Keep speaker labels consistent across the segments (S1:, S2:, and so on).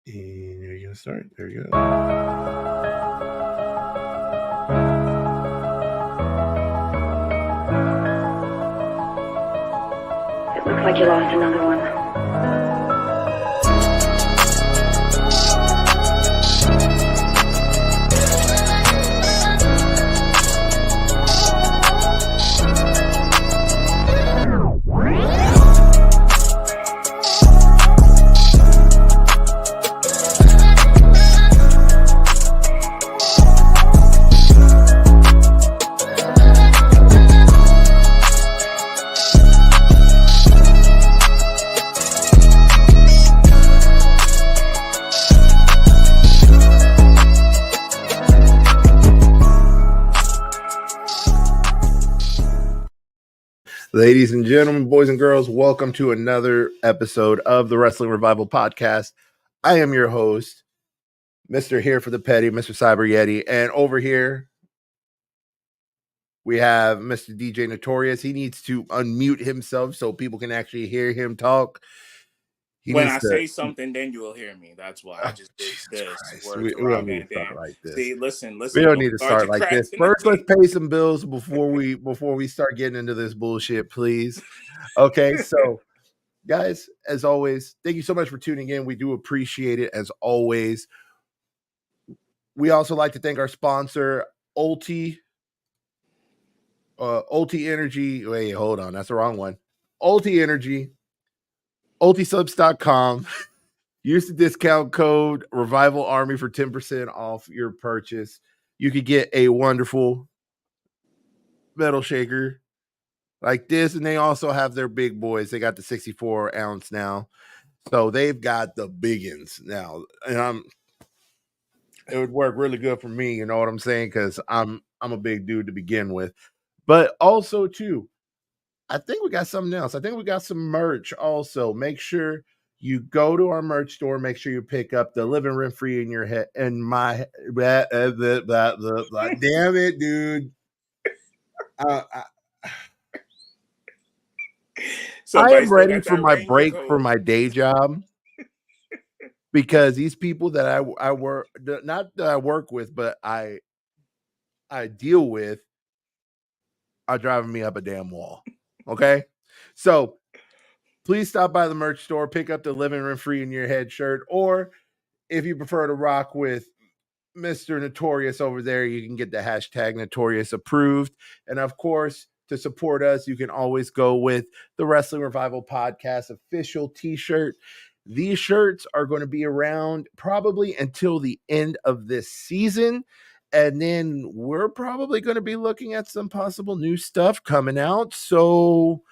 S1: And you're going to start. There you go.
S2: It looks like you lost another one.
S1: Ladies and gentlemen, boys and girls, welcome to another episode of the Wrestling Revival Podcast. I am your host, Mr. Here for the Petty, Mr. Cyb3rYeti, and over here we have Mr. DJ Notorious. He needs to unmute himself so people can actually hear him talk.
S3: When I say something, then you will hear me. That's why I just did this.
S1: We don't need to start like this.
S3: See, listen.
S1: We don't need to start like this. First, let's pay some bills before we start getting into this bullshit, please. Okay, so guys, as always, thank you so much for tuning in. We do appreciate it as always. We also like to thank our sponsor, Ulti Energy. Wait, hold on, that's the wrong one. Ulti Energy. ultisubs.com. Use the discount code Revival Army for 10% off your purchase. You could get a wonderful metal shaker like this, and they also have their big boys. They got the 64 ounce now, so they've got the biggins now, and it would work really good for me. You know what I'm saying? Because I'm a big dude to begin with, but also too, I think we got something else. I think we got some merch also. Make sure you go to our merch store. Make sure you pick up the Living Rent Free in your head. And my damn it, dude. So I am ready for my break for my day job because these people that I work, not that I work with, but I deal with, are driving me up a damn wall. Okay, so please stop by the merch store, pick up the Living Rent Free in your head shirt, or if you prefer to rock with Mr. Notorious over there, you can get the hashtag Notorious approved. And of course, to support us, you can always go with the Wrestling Revival Podcast official t-shirt. These shirts are going to be around probably until the end of this season. And then we're probably going to be looking at some possible new stuff coming out. So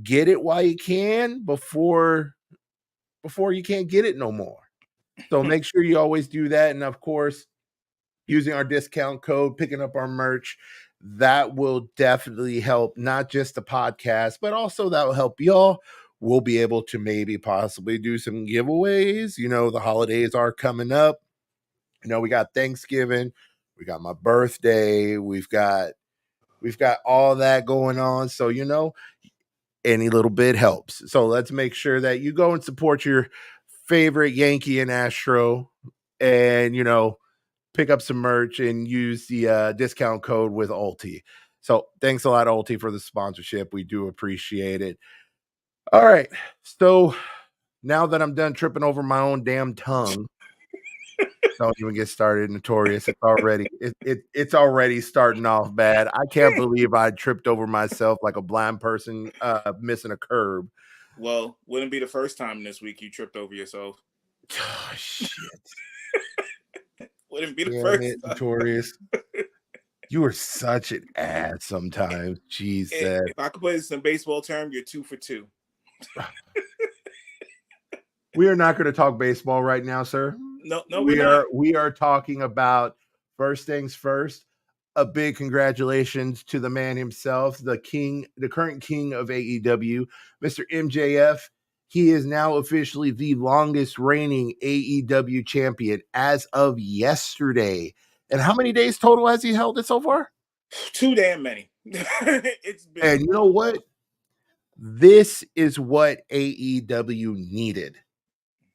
S1: get it while you can before you can't get it no more. So make sure you always do that. And of course, using our discount code, picking up our merch, that will definitely help not just the podcast, but also that will help y'all. We'll be able to maybe possibly do some giveaways. You know, the holidays are coming up. You know, we got Thanksgiving, we got my birthday, we've got all that going on. So, you know, any little bit helps. So let's make sure that you go and support your favorite Yankee and Astro, and, you know, pick up some merch and use the discount code with Ulti. So thanks a lot, Ulti, for the sponsorship. We do appreciate it. All right. So now that I'm done tripping over my own damn tongue, don't even get started, Notorious. It's already starting off bad. I can't believe I tripped over myself like a blind person missing a curb.
S3: Well, wouldn't be the first time this week you tripped over yourself.
S1: Oh, shit.
S3: Wouldn't be the first time.
S1: Notorious. You are such an ass sometimes. Jesus.
S3: If I could put it in some baseball term, you're 2 for 2.
S1: We are not going to talk baseball right now, sir.
S3: No,
S1: we are talking about first things first. A big congratulations to the man himself, the current king of AEW, Mr. MJF. He is now officially the longest reigning AEW champion as of yesterday. And how many days total has he held it so far?
S3: Too damn many.
S1: It's been. And you know what? This is what AEW needed.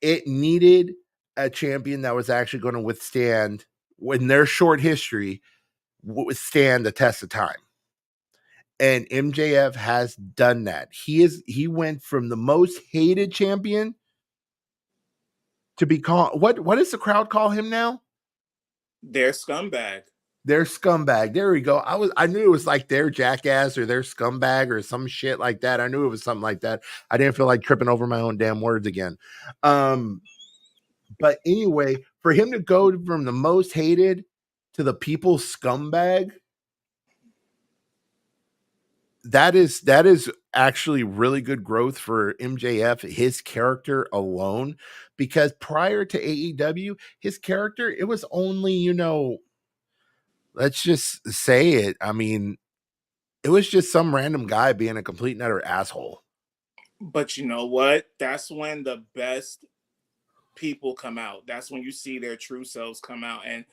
S1: It needed a champion that was actually going to withstand, in their short history, withstand the test of time. And MJF has done that. He went from the most hated champion to be called, what does the crowd call him now?
S3: Their scumbag.
S1: Their scumbag. There we go. I knew it was like their jackass or their scumbag or some shit like that. I knew it was something like that. I didn't feel like tripping over my own damn words again. But anyway, for him to go from the most hated to the people's scumbag, that is actually really good growth for MJF, his character alone, because prior to AEW, his character, it was only, let's just say it. I mean, it was just some random guy being a complete and utter asshole.
S3: But you know what? That's when the best people come out. That's when you see their true selves come out. And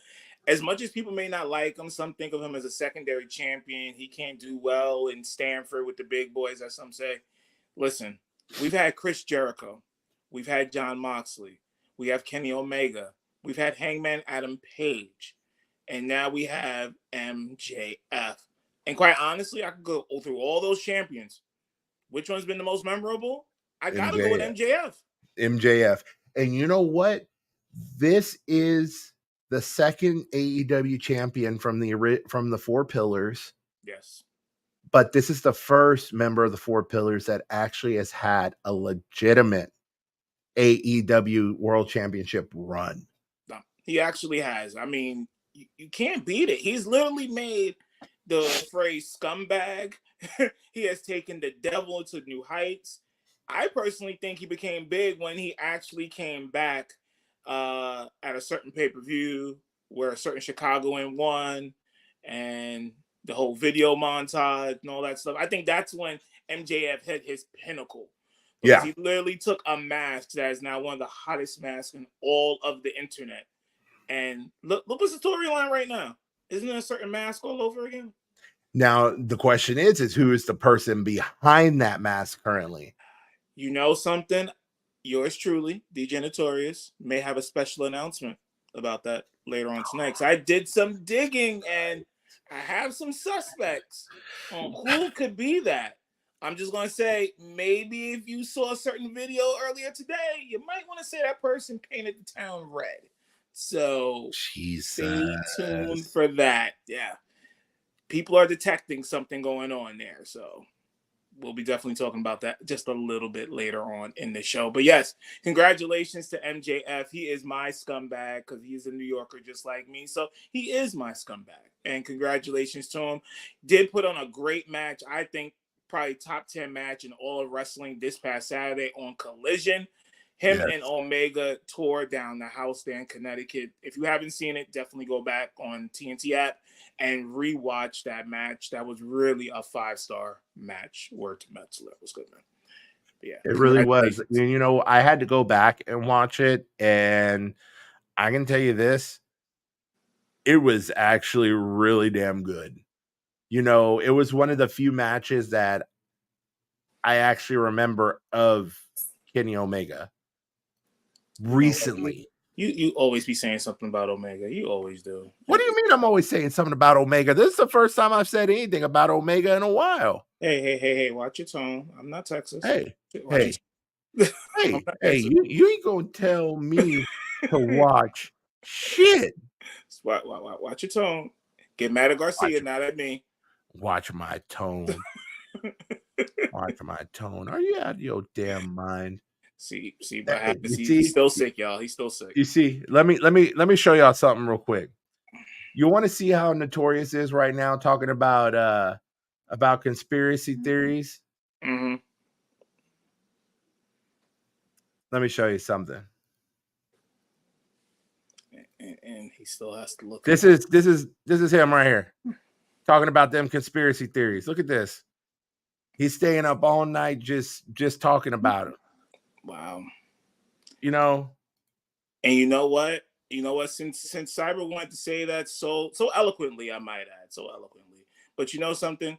S3: as much as people may not like him, some think of him as a secondary champion. He can't do well in Stanford with the big boys, as some say. Listen, we've had Chris Jericho. We've had John Moxley. We have Kenny Omega. We've had Hangman Adam Page. And now we have MJF. And quite honestly, I could go through all those champions. Which one's been the most memorable? I got to go with MJF.
S1: MJF. And you know what? This is the second AEW champion from the Four Pillars.
S3: Yes.
S1: But this is the first member of the Four Pillars that actually has had a legitimate AEW World Championship run.
S3: No, he actually has. I mean, you can't beat it. He's literally made the phrase scumbag. He has taken the devil to new heights. I personally think he became big when he actually came back at a certain pay-per-view where a certain Chicagoan won, and the whole video montage and all that stuff. I think that's when MJF hit his pinnacle. Because he literally took a mask that is now one of the hottest masks in all of the internet. And look what's the storyline right now. Isn't there a certain mask all over again?
S1: Now, the question is who is the person behind that mask currently?
S3: You know something? Yours truly, DJ Notorious, may have a special announcement about that later on tonight. Because I did some digging and I have some suspects on who could be that. I'm just going to say, maybe if you saw a certain video earlier today, you might want to say that person painted the town red. So stay tuned for that. Yeah. People are detecting something going on there. So we'll be definitely talking about that just a little bit later on in the show. But yes, congratulations to MJF. He is my scumbag because he's a New Yorker just like me. So he is my scumbag. And congratulations to him. Did put on a great match. I think probably top 10 match in all of wrestling this past Saturday on Collision. Him and Omega tore down the house there in Connecticut. If you haven't seen it, definitely go back on TNT app and rewatch that match. That was really a 5-star match. Word to Metzler. It was good, man. But yeah,
S1: it really was. I had to go back and watch it, and I can tell you this, it was actually really damn good. It was one of the few matches that I actually remember of Kenny Omega recently.
S3: You always be saying something about Omega. You always do.
S1: What do you mean I'm always saying something about Omega? This is the first time I've said anything about Omega in a while.
S3: Hey, watch your tone. I'm not Texas.
S1: Hey, you ain't gonna tell me to watch shit.
S3: Watch your tone. Get mad at Garcia, not at me.
S1: Watch my tone. Watch my tone. Are you out of your damn mind?
S3: See what happens. He's still sick, y'all. He's still sick.
S1: You see, let me show y'all something real quick. You want to see how Notorious is right now talking about conspiracy theories?
S3: Mm-hmm.
S1: Let me show you something.
S3: And he still has to look.
S1: This is him right here talking about them conspiracy theories. Look at this. He's staying up all night just talking about it.
S3: Wow.
S1: And
S3: you know what? Since Cyber wanted to say that so eloquently, I might add, so eloquently. But you know something?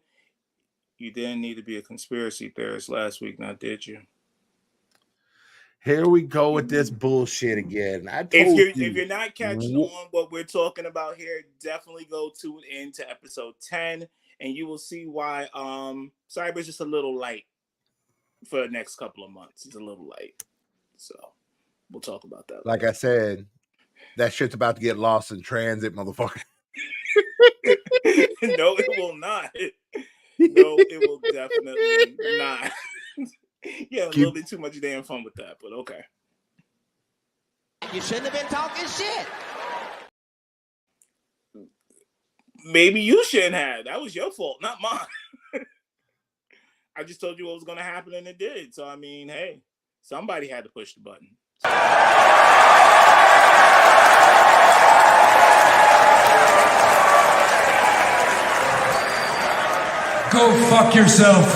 S3: You didn't need to be a conspiracy theorist last week, now did you?
S1: Here we go with this bullshit again. I told
S3: if
S1: you.
S3: you're not catching on what we're talking about here, definitely go tune into episode 10, and you will see why Cyber's just a little light for the next couple of months. He's a little light, so we'll talk about that.
S1: Like I said, that shit's about to get lost in transit, motherfucker.
S3: No, it will not. No, it will definitely not. Yeah, a little bit too much damn fun with that, but okay.
S4: You shouldn't have been talking shit.
S3: Maybe you shouldn't have. That was your fault, not mine. I just told you what was going to happen, and it did. So, I mean, hey, somebody had to push the button.
S5: Go fuck yourself.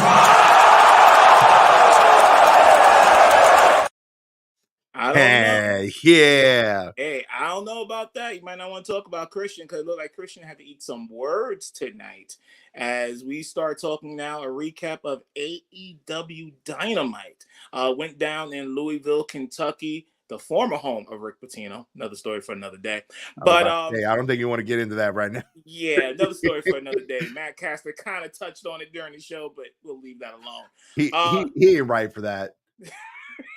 S3: I don't know.
S1: Yeah.
S3: Hey, I don't know about that. You might not want to talk about Christian because it looked like Christian had to eat some words tonight. As we start talking now, a recap of AEW Dynamite went down in Louisville, Kentucky, the former home of Rick Pitino. Another story for another day. But
S1: hey, I don't think you want to get into that right now.
S3: Yeah, another story for another day. Matt Caster kind of touched on it during the show, but we'll leave that alone.
S1: He ain't right for that.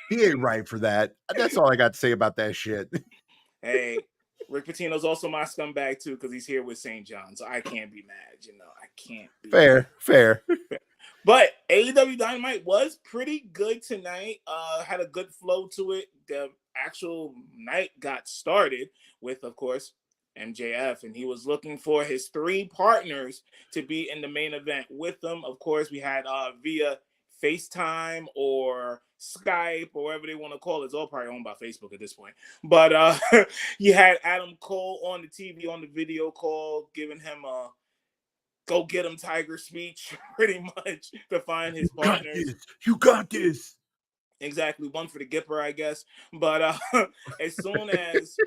S1: He ain't right for that. That's all I got to say about that shit.
S3: Hey, Rick Pitino's also my scumbag too because he's here with St. John, so I can't be mad. You know, I can't be
S1: fair.
S3: But AEW Dynamite was pretty good tonight. Had a good flow to it. The actual night got started with, of course, MJF, and he was looking for his 3 partners to be in the main event with them. Of course, we had via FaceTime or Skype or whatever they want to call it. It's all probably owned by Facebook at this point. But you had Adam Cole on the TV on the video call, giving him a go get him Tiger speech, pretty much, to find his partners.
S1: You got this.
S3: Exactly, one for the Gipper, I guess. But as soon as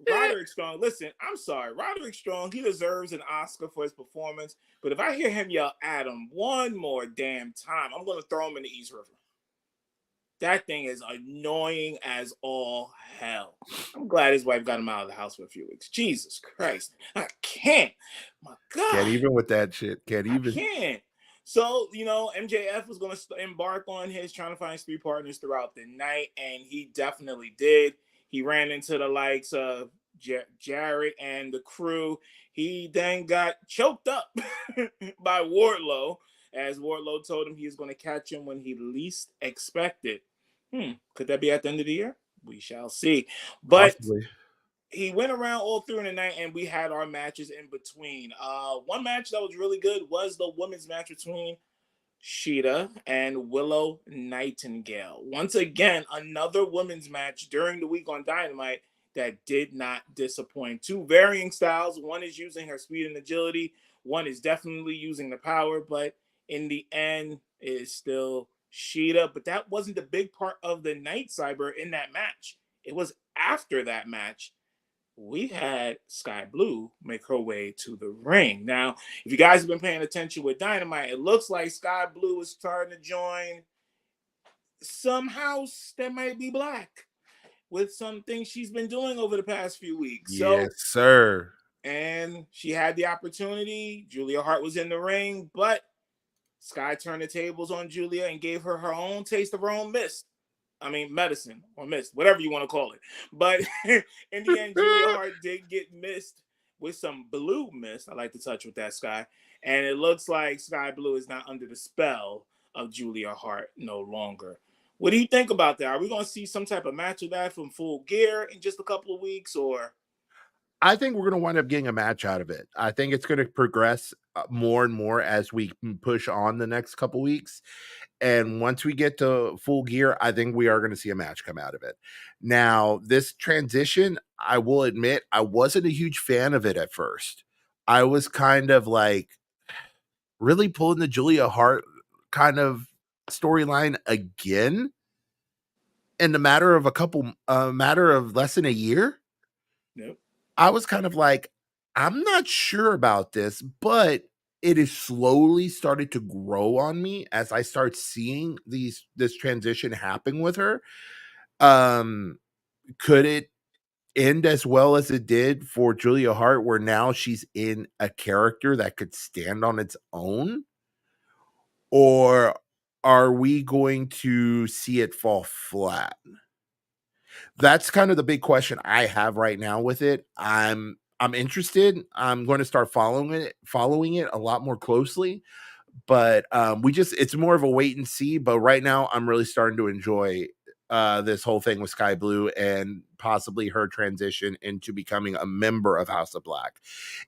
S3: Roderick Strong, listen, I'm sorry, Roderick Strong, he deserves an Oscar for his performance. But if I hear him yell Adam one more damn time, I'm going to throw him in the East River. That thing is annoying as all hell. I'm glad his wife got him out of the house for a few weeks. Jesus Christ. I can't. My God.
S1: Can't even with that shit. Can't even.
S3: I can't. So, you know, MJF was going to embark on his trying to find his 3 partners throughout the night, and he definitely did. He ran into the likes of Jarrett and the crew. He then got choked up by Wardlow, as Wardlow told him he was going to catch him when he least expected. Could that be at the end of the year? We shall see. But
S1: possibly.
S3: He went around all through the night, and we had our matches in between. One match that was really good was the women's match between Sheeta and Willow Nightingale. Once again, another women's match during the week on Dynamite that did not disappoint. 2 varying styles. One is using her speed and agility. One is definitely using the power, but in the end, it is still Sheeta. But that wasn't the big part of the night, Cyber, in that match. It was after that match. We had Sky Blue make her way to the ring. Now, if you guys have been paying attention with Dynamite, it looks like Sky Blue is starting to join some house that might be black with some things she's been doing over the past few weeks.
S1: Yes, sir.
S3: And she had the opportunity. Julia Hart was in the ring, but Sky turned the tables on Julia and gave her her own taste of her own medicine or mist, whatever you want to call it. But in the end, Julia Hart did get missed with some blue mist. I like to touch with that, Sky. And it looks like Sky Blue is not under the spell of Julia Hart no longer. What do you think about that? Are we going to see some type of match of that from Full Gear in just a couple of weeks, or?
S1: I think we're going to wind up getting a match out of it. I think it's going to progress more and more as we push on the next couple weeks. And once we get to Full Gear, I think we are going to see a match come out of it. Now, this transition, I will admit, I wasn't a huge fan of it at first. I was kind of like really pulling the Julia Hart kind of storyline again in the matter of matter of less than a year.
S3: Nope.
S1: I was kind of like, I'm not sure about this, but it is slowly started to grow on me as I start seeing this transition happen with her. Could it end as well as it did for Julia Hart, where now she's in a character that could stand on its own? Or are we going to see it fall flat? That's kind of the big question I have right now with it. I'm interested. I'm going to start following it a lot more closely. But it's more of a wait and see. But right now, I'm really starting to enjoy this whole thing with Sky Blue and possibly her transition into becoming a member of House of Black.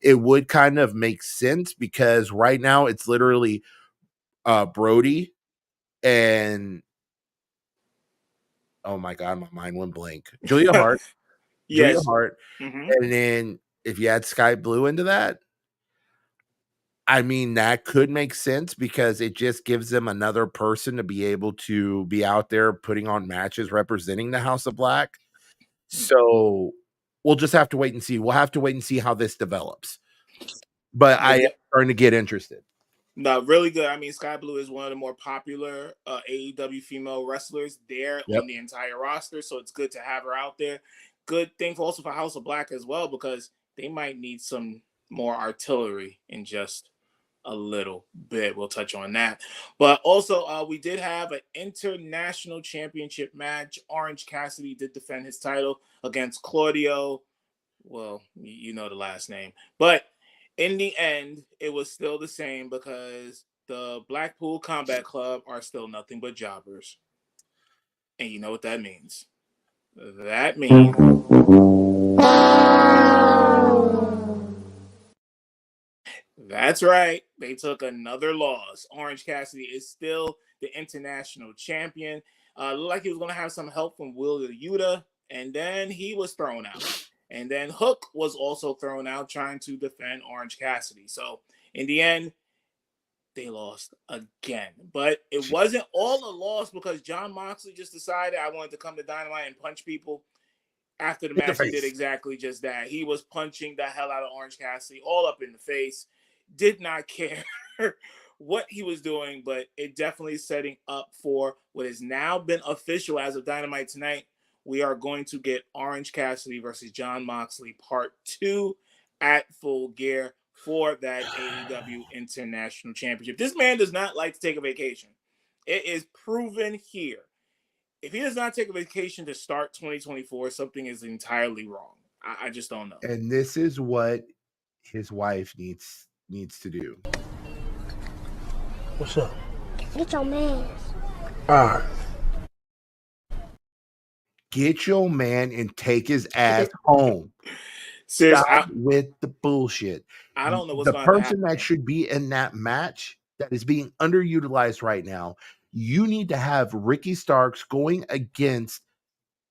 S1: It would kind of make sense because right now it's literally Brody and oh my god, my mind went blank. Julia Hart,
S3: Yes.
S1: and then if you add Sky Blue into that, I mean, that could make sense because it just gives them another person to be able to be out there putting on matches representing the House of Black. So we'll just have to wait and see. We'll have to wait and see how this develops. But I am starting to get interested.
S3: No, really good. I mean, Sky Blue is one of the more popular AEW female wrestlers there on the entire roster, so it's good to have her out there. Good thing also for House of Black as well, because they might need some more artillery in just a little bit. We'll touch on that. But also, we did have an international championship match. Orange Cassidy did defend his title against Claudio. Well, you know the last name. But in the end, it was still the same because the Blackpool Combat Club are still nothing but jobbers. And you know what that means. That means that's right. They took another loss. Orange Cassidy is still the international champion. Looked like he was going to have some help from Will Yuta, and then he was thrown out. And then Hook was also thrown out trying to defend Orange Cassidy. So in the end, they lost again. But it wasn't all a loss because John Moxley just decided I wanted to come to Dynamite and punch people. After the match, he did exactly just that. He was punching the hell out of Orange Cassidy all up in the face. Did not care what he was doing, but it definitely setting up for what has now been official as of Dynamite tonight. We are going to get Orange Cassidy versus John Moxley Part 2 at Full Gear for that AEW International Championship. This man does not like to take a vacation. It is proven here. If he does not take a vacation to start 2024, something is entirely wrong. I just don't know.
S1: And this is what his wife needs to do.
S6: What's up?
S2: Get your man.
S6: All right.
S1: Get your man and take his ass home.
S3: Seriously,
S1: Stop with the bullshit.
S3: I don't know what's
S1: the person that should be in that match that is being underutilized right now. You need to have Ricky Starks going against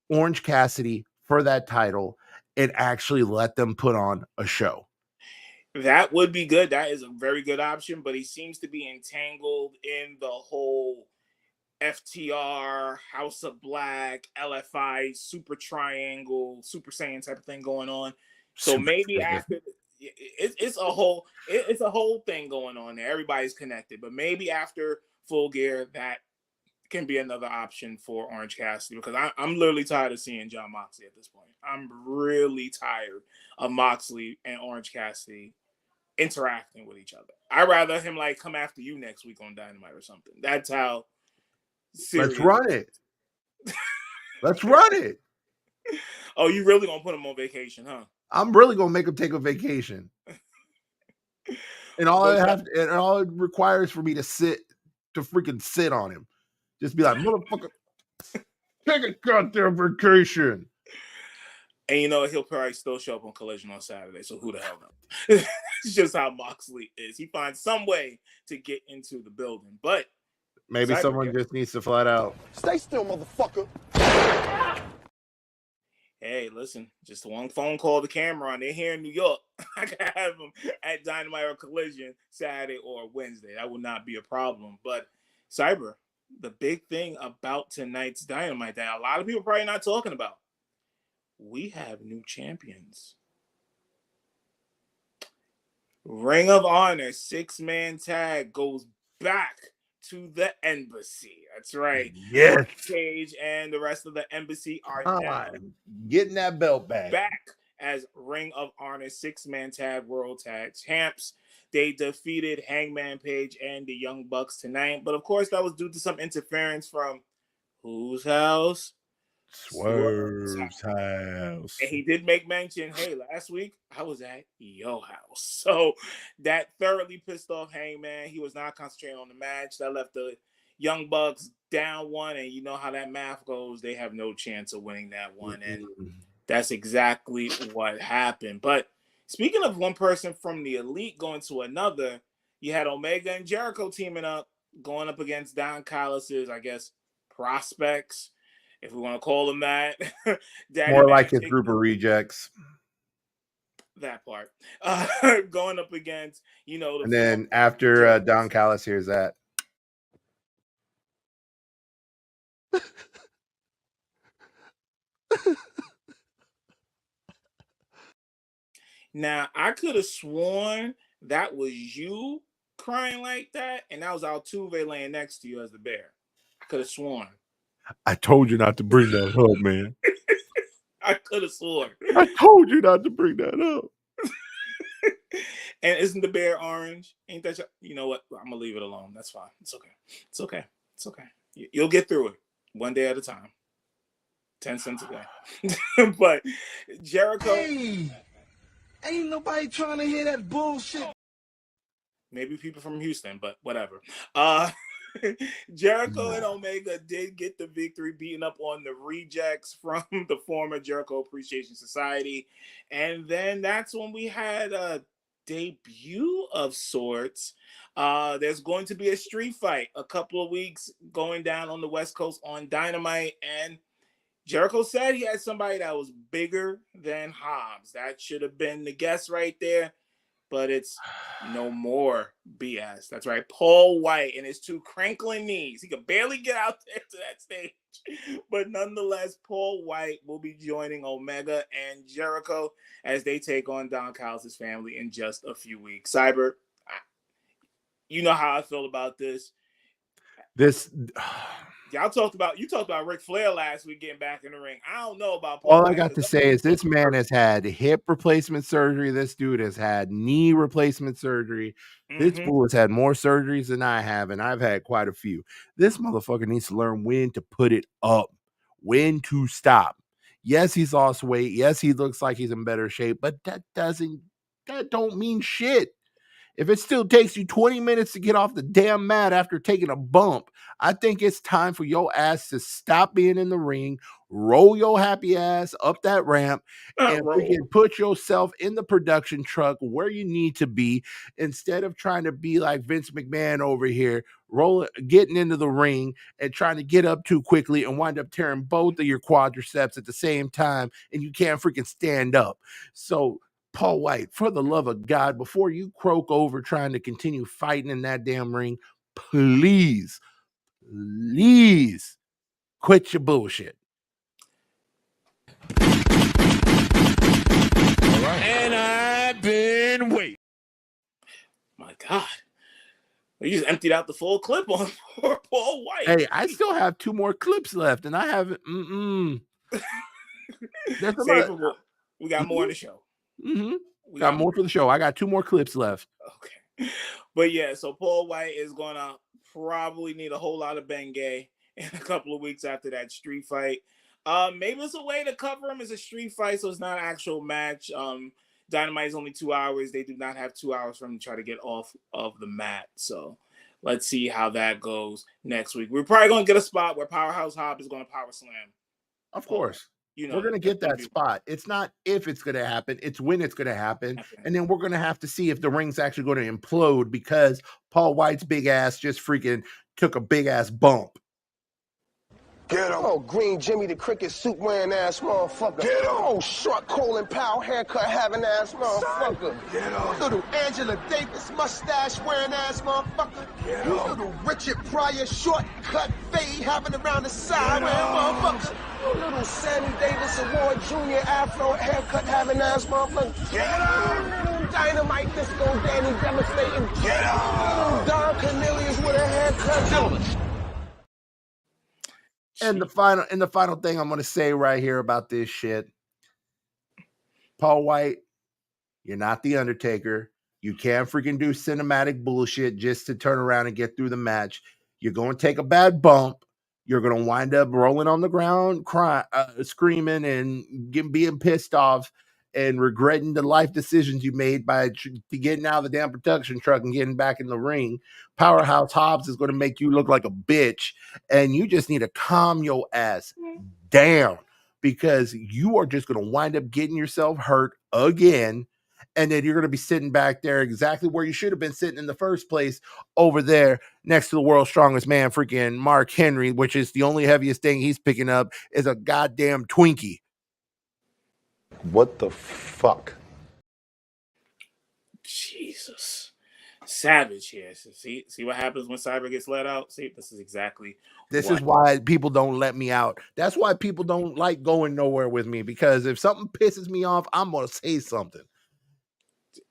S1: Orange Cassidy for that title and actually let them put on a show.
S3: That would be good. That is a very good option, but he seems to be entangled in the whole FTR, House of Black, LFI, Super Triangle, Super Saiyan type of thing going on. So maybe after it's a whole thing going on there. Everybody's connected, but maybe after Full Gear, that can be another option for Orange Cassidy, because I'm literally tired of seeing John Moxley at this point. I'm really tired of Moxley and Orange Cassidy interacting with each other. I'd rather him like come after you next week on Dynamite or something. That's how serious.
S1: Let's run it. Let's run it.
S3: Oh, you really gonna put him on vacation, huh?
S1: I'm really gonna make him take a vacation. And all it requires for me to freaking sit on him. Just be like, motherfucker, take a goddamn vacation.
S3: And you know, he'll probably still show up on Collision on Saturday, so who the hell knows? It's just how Moxley is. He finds some way to get into the building. But
S1: maybe someone just needs to flat out.
S6: Stay still, motherfucker.
S3: Hey, listen, just one phone call to Cameron. They're here in New York. I can have them at Dynamite or Collision Saturday or Wednesday. That would not be a problem. But Cyber, the big thing about tonight's Dynamite that a lot of people are probably not talking about, we have new champions. Ring of Honor 6-man tag goes back to the embassy. That's right.
S1: Yes.
S3: Cage and the rest of the embassy are now
S1: getting that belt back
S3: as Ring of Honor 6-man tag world tag champs. They defeated Hangman Page and the Young Bucks tonight. But of course, that was due to some interference from whose house?
S1: Swerve's house.
S3: And he did make mention, hey, last week I was at your house. So that thoroughly pissed off Hangman. He was not concentrating on the match. That left the Young Bucks down one. And you know how that math goes. They have no chance of winning that one. And that's exactly what happened. But speaking of one person from the Elite going to another, you had Omega and Jericho teaming up, going up against Don Callis's, I guess, prospects, if we want to call them that.
S1: More like his group of rejects.
S3: That part. Going up against,
S1: and then after Don Callis hears that.
S3: Now, I could have sworn that was you crying like that, and that was Altuve laying next to you as the bear. I could have sworn.
S1: I told you not to bring that up, man.
S3: I could have sworn.
S1: I told you not to bring that up.
S3: And isn't the bear orange? Ain't that you know what? I'm gonna leave it alone. That's fine. It's okay. It's okay. It's okay. You'll get through it one day at a time. 10 cents a day. But Jericho.
S6: Hey, ain't nobody trying to hear that bullshit.
S3: Maybe people from Houston, but whatever. Jericho and Omega did get the victory, beating up on the rejects from the former Jericho Appreciation Society. And then that's when we had a debut of sorts. There's going to be a street fight a couple of weeks going down on the West Coast on Dynamite. And Jericho said he had somebody that was bigger than Hobbs. That should have been the guess right there. But it's no more BS. That's right. Paul White and his two crankling knees. He could barely get out there to that stage. But nonetheless, Paul White will be joining Omega and Jericho as they take on Don Callis' family in just a few weeks. Cyber, you know how I feel about this. You talked about Ric Flair last week getting back in the ring. I don't know about Paul.
S1: All I got to say is this man has had hip replacement surgery. This dude has had knee replacement surgery. This fool has had more surgeries than I have, and I've had quite a few. This motherfucker needs to learn when to put it up, when to stop. Yes, he's lost weight. Yes, he looks like he's in better shape, but that don't mean shit. If it still takes you 20 minutes to get off the damn mat after taking a bump, I think it's time for your ass to stop being in the ring, roll your happy ass up that ramp, and freaking put yourself in the production truck where you need to be instead of trying to be like Vince McMahon over here, getting into the ring and trying to get up too quickly and wind up tearing both of your quadriceps at the same time, and you can't freaking stand up. So Paul White, for the love of God, before you croak over trying to continue fighting in that damn ring, please quit your bullshit.
S5: All right. And I've been waiting.
S3: My God. You just emptied out the full clip on poor Paul White.
S1: Hey, I still have 2 more clips left, and I haven't.
S3: We got more in the show.
S1: We got more for the show. I got 2 more clips left.
S3: Okay. But yeah, so Paul White is going to probably need a whole lot of Bengay in a couple of weeks after that street fight. Maybe it's a way to cover him as a street fight, so it's not an actual match. Dynamite is only 2 hours. They do not have 2 hours for him to try to get off of the mat. So let's see how that goes next week. We're probably going to get a spot where Powerhouse Hobbs is going to power slam.
S1: Of course. We're going to get that spot. It's not if it's going to happen. It's when it's going to happen. And then we're going to have to see if the ring's actually going to implode because Paul White's big ass just freaking took a big ass bump.
S6: Get him. Oh, green Jimmy the Cricket suit wearing ass motherfucker. Get him. Oh, short Colin Powell haircut having ass motherfucker. Get him. Little Angela Davis mustache wearing ass motherfucker. Get him. Little Richard Pryor shortcut fade having around the side wearing motherfucker. Little Sammy Davis Award Jr. afro haircut having ass motherfucker. Get him. Dynamite, Disco Danny, demonstrating. Get on! Don Cornelius with a haircut. Gentlemen.
S1: And the final thing I'm going to say right here about this shit, Paul White, you're not the Undertaker. You can't freaking do cinematic bullshit just to turn around and get through the match. You're going to take a bad bump. You're going to wind up rolling on the ground, crying, screaming, and being pissed off and regretting the life decisions you made by getting out of the damn production truck and getting back in the ring. Powerhouse Hobbs is going to make you look like a bitch, and you just need to calm your ass down, because you are just going to wind up getting yourself hurt again. And then you're going to be sitting back there exactly where you should have been sitting in the first place, over there next to the world's strongest man, freaking Mark Henry, which is the only heaviest thing he's picking up is a goddamn Twinkie.
S6: What the fuck?
S3: Jesus. Savage here. See what happens when Cyber gets let out? See, this is exactly
S1: This is why people don't let me out. That's why people don't like going nowhere with me, because if something pisses me off, I'm going to say something.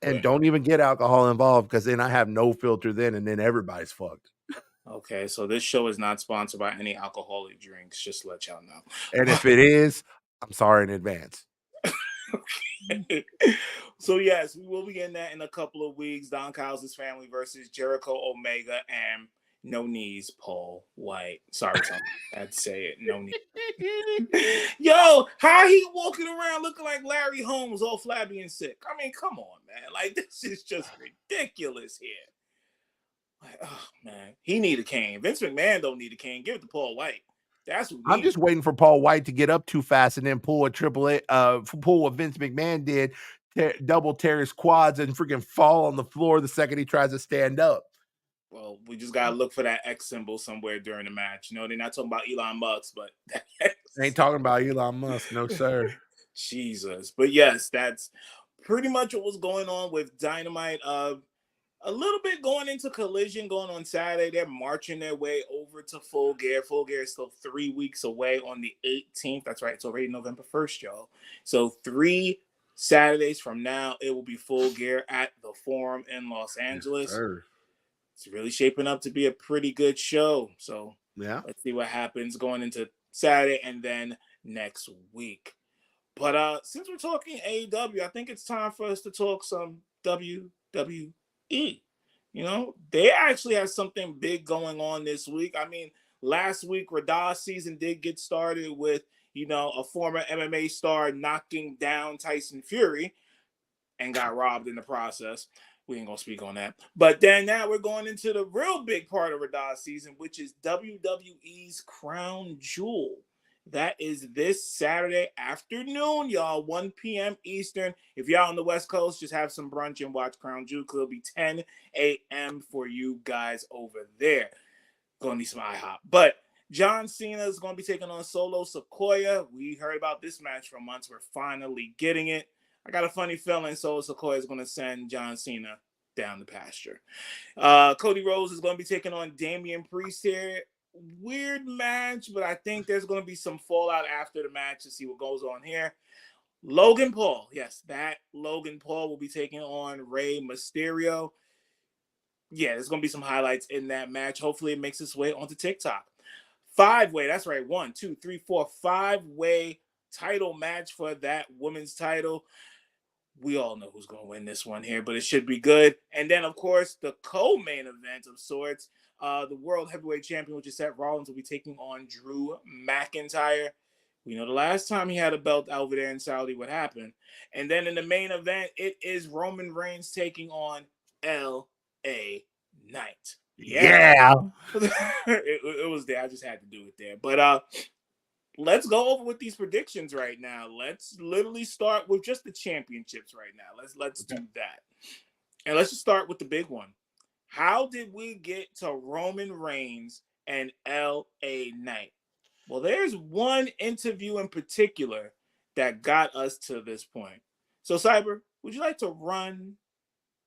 S1: And don't even get alcohol involved, because then I have no filter then, and then everybody's fucked.
S3: Okay, so this show is not sponsored by any alcoholic drinks, just to let y'all know.
S1: And if it is, I'm sorry in advance.
S3: So yes, we will be getting that in a couple of weeks. Don Callis' family versus Jericho Omega and no knees, Paul White. Sorry, Tom, I had to say it. No knees. Yo, how he walking around looking like Larry Holmes, all flabby and sick? I mean, come on, man. Like, this is just ridiculous here. Like, oh man, he need a cane. Vince McMahon don't need a cane. Give it to Paul White. That's what
S1: I'm just waiting for Paul White to get up too fast and then pull what Vince McMahon did, double tear his quads and freaking fall on the floor the second he tries to stand up.
S3: Well, we just gotta look for that X symbol somewhere during the match. You know, they're not talking about Elon Musk, but
S1: they ain't talking about Elon Musk, no sir.
S3: Jesus. But yes, that's pretty much what was going on with Dynamite. A little bit going into Collision going on Saturday. They're marching their way over to Full Gear. Full Gear is still 3 weeks away on the 18th. That's right. It's already November 1st, y'all. So 3 Saturdays from now, it will be Full Gear at the Forum in Los Angeles.
S1: Yes, sir.
S3: It's really shaping up to be a pretty good show. So
S1: yeah,
S3: let's see what happens going into Saturday and then next week. But since we're talking AEW, I think it's time for us to talk some WWE. You know, they actually have something big going on this week. I mean, last week, Radah's season did get started with, you know, a former MMA star knocking down Tyson Fury and got robbed in the process. We ain't gonna speak on that. But then now we're going into the real big part of Radah's season, which is WWE's Crown Jewel. That is this Saturday afternoon, y'all, 1 p.m. Eastern. If y'all on the West Coast, just have some brunch and watch Crown Jewel. It'll be 10 a.m. for you guys over there. Gonna need some IHOP. But John Cena is going to be taking on Solo Sikoa. We heard about this match for months. We're finally getting it. I got a funny feeling Solo Sikoa is going to send John Cena down the pasture. Cody Rhodes is going to be taking on Damian Priest here. Weird match, but I think there's going to be some fallout after the match to see what goes on here. Logan Paul, yes, that Logan Paul will be taking on Rey Mysterio. Yeah, there's going to be some highlights in that match. Hopefully it makes its way onto TikTok. 5-way, that's right, 1, 2, 3, 4, 5-way title match for that women's title. We all know who's going to win this one here, but it should be good. And then, of course, the co-main event of sorts, the World Heavyweight Champion, which is Seth Rollins, will be taking on Drew McIntyre. We know the last time he had a belt over there in Saudi, what happened. And then in the main event, it is Roman Reigns taking on L.A. Knight.
S1: Yeah.
S3: it was there. I just had to do it there. But let's go over with these predictions right now. Let's literally start with just the championships right now. Let's do that. And let's just start with the big one. How did we get to Roman Reigns and L.A. Knight? Well, there's one interview in particular that got us to this point. So, Cyber, would you like to run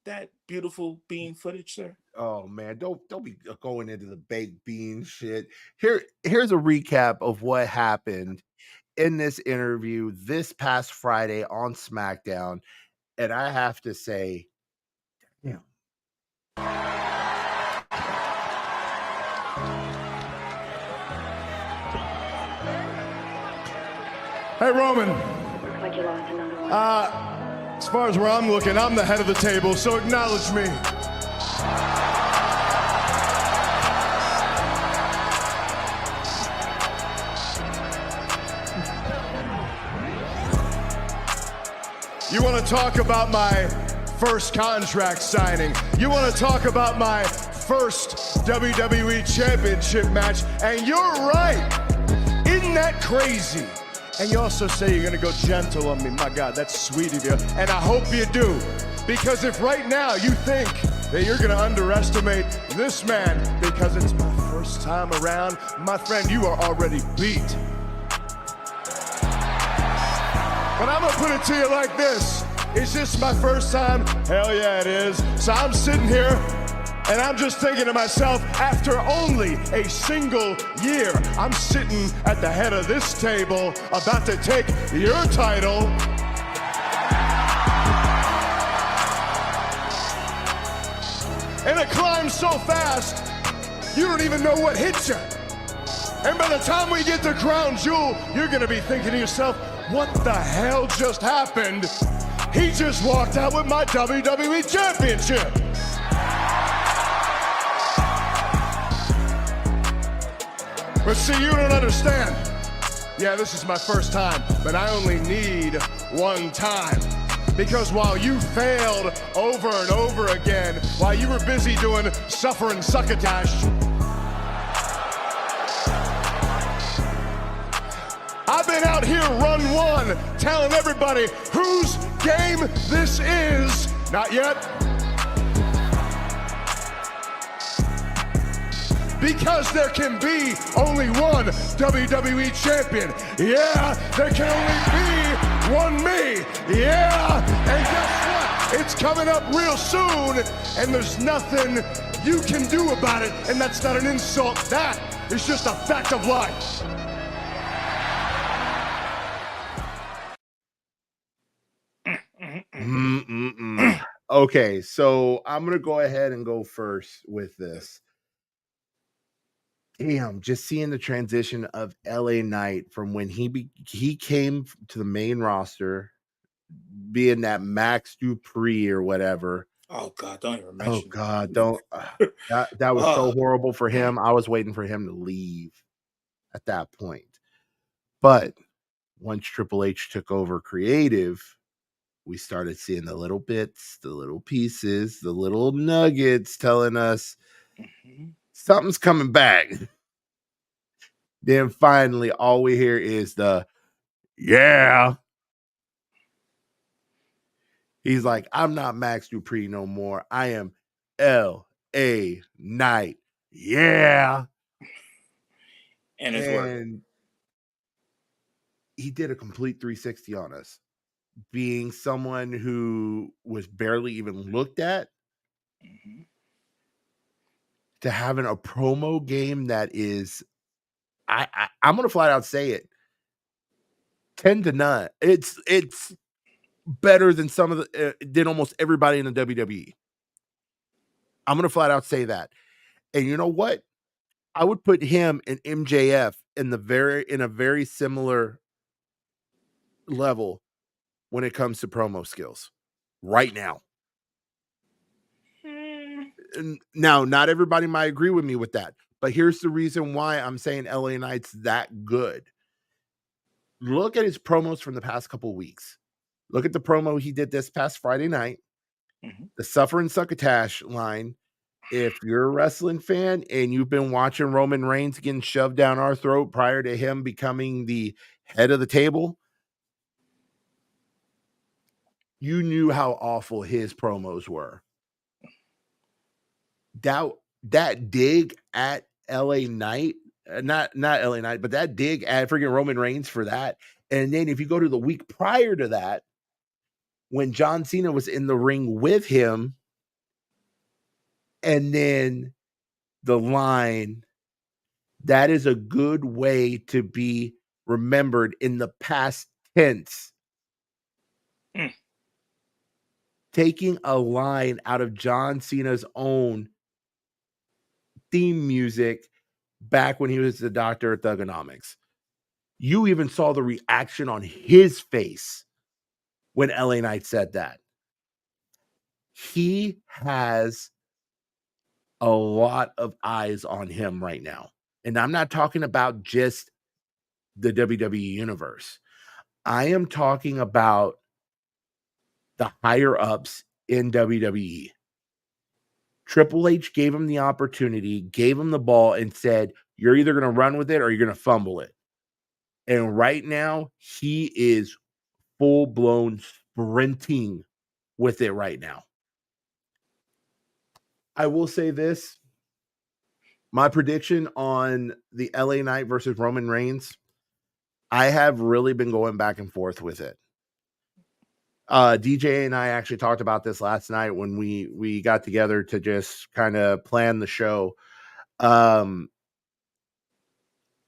S3: that beautiful bean footage, sir?
S1: Oh man, don't be going into the baked bean shit. Here's a recap of what happened in this interview this past Friday on SmackDown. And I have to say, damn.
S5: Hey, Roman.
S2: Looks like you lost another one.
S5: As far as where I'm looking, I'm the head of the table, so acknowledge me. You want to talk about my first contract signing? You want to talk about my first WWE Championship match? And you're right. Isn't that crazy? And you also say you're gonna go gentle on me. My God, that's sweet of you. And I hope you do. Because if right now you think that you're gonna underestimate this man because it's my first time around, my friend, you are already beat. But I'm gonna put it to you like this. Is this my first time? Hell yeah, it is. So I'm sitting here and I'm just thinking to myself, after only a single year, I'm sitting at the head of this table about to take your title. And it climbs so fast, you don't even know what hit you. And by the time we get to Crown Jewel, you're gonna be thinking to yourself, what the hell just happened? He just walked out with my WWE Championship. But see, you don't understand. Yeah, this is my first time, but I only need one time. Because while you failed over and over again, while you were busy doing suffering succotash, I've been out here run one, telling everybody whose game this is. Not yet. Because there can be only one WWE champion. Yeah, there can only be one me. Yeah, and guess what? It's coming up real soon, and there's nothing you can do about it, and that's not an insult. That is just a fact of life.
S1: Okay, so I'm gonna go ahead and go first with this. Damn, just seeing the transition of LA Knight from when he came to the main roster, being that Max Dupree or whatever.
S3: Oh God, don't even mention.
S1: Oh God, don't. That was so horrible for him. I was waiting for him to leave at that point. But once Triple H took over creative, we started seeing the little bits, the little pieces, the little nuggets telling us something's coming back. Then finally, all we hear is the, yeah. He's like, I'm not Max Dupree no more. I am LA Knight. Yeah.
S3: And it's working.
S1: He did a complete 360 on us. Being someone who was barely even looked at, to having a promo game that is, I'm gonna flat out say it, 10 to none. It's better than some of the than almost everybody in the WWE. I'm gonna flat out say that. And you know what? I would put him and MJF in a very similar level when it comes to promo skills right now. Now, not everybody might agree with me with that, but here's the reason why I'm saying LA Knight's that good. Look at his promos from the past couple of weeks. Look at the promo he did this past Friday night, the Suffer and Succotash line. If you're a wrestling fan and you've been watching Roman Reigns getting shoved down our throat prior to him becoming the head of the table, you knew how awful his promos were. That dig at LA Knight, not LA Knight, but that dig at freaking Roman Reigns for that. And then if you go to the week prior to that, when John Cena was in the ring with him, and then the line, that is a good way to be remembered in the past tense. taking a line out of John Cena's own theme music back when he was the doctor at Thugonomics. You even saw the reaction on his face when LA Knight said that. He has a lot of eyes on him right now. And I'm not talking about just the WWE universe. I am talking about the higher ups in WWE. Triple H gave him the opportunity, gave him the ball, and said, you're either going to run with it or you're going to fumble it. And right now, he is full-blown sprinting with it right now. I will say this. My prediction on the LA Knight versus Roman Reigns, I have really been going back and forth with it. DJ and I actually talked about this last night when we got together to just kind of plan the show. I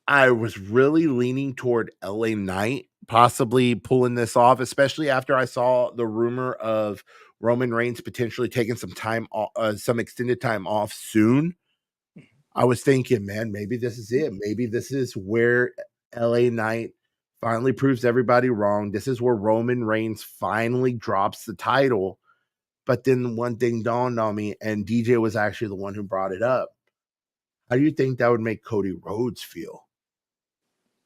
S1: was really leaning toward LA Knight possibly pulling this off, especially after I saw the rumor of Roman Reigns potentially taking some time, some extended time off soon. I was thinking, man, maybe this is it. Maybe this is where LA Knight finally proves everybody wrong. This is where Roman Reigns finally drops the title. But then one thing dawned on me, and DJ was actually the one who brought it up. How do you think that would make Cody Rhodes feel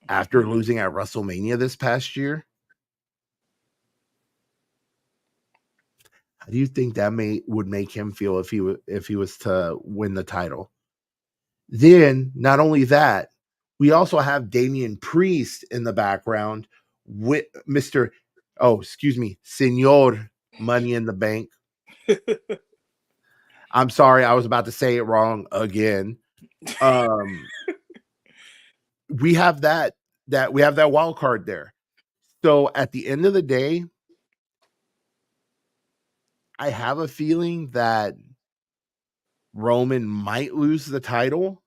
S1: after losing at WrestleMania this past year? How do you think that would make him feel if he was to win the title? Then, not only that, we also have Damian Priest in the background with Senor Money in the Bank. I'm sorry, I was about to say it wrong again. We have that wild card there. So at the end of the day, I have a feeling that Roman might lose the title,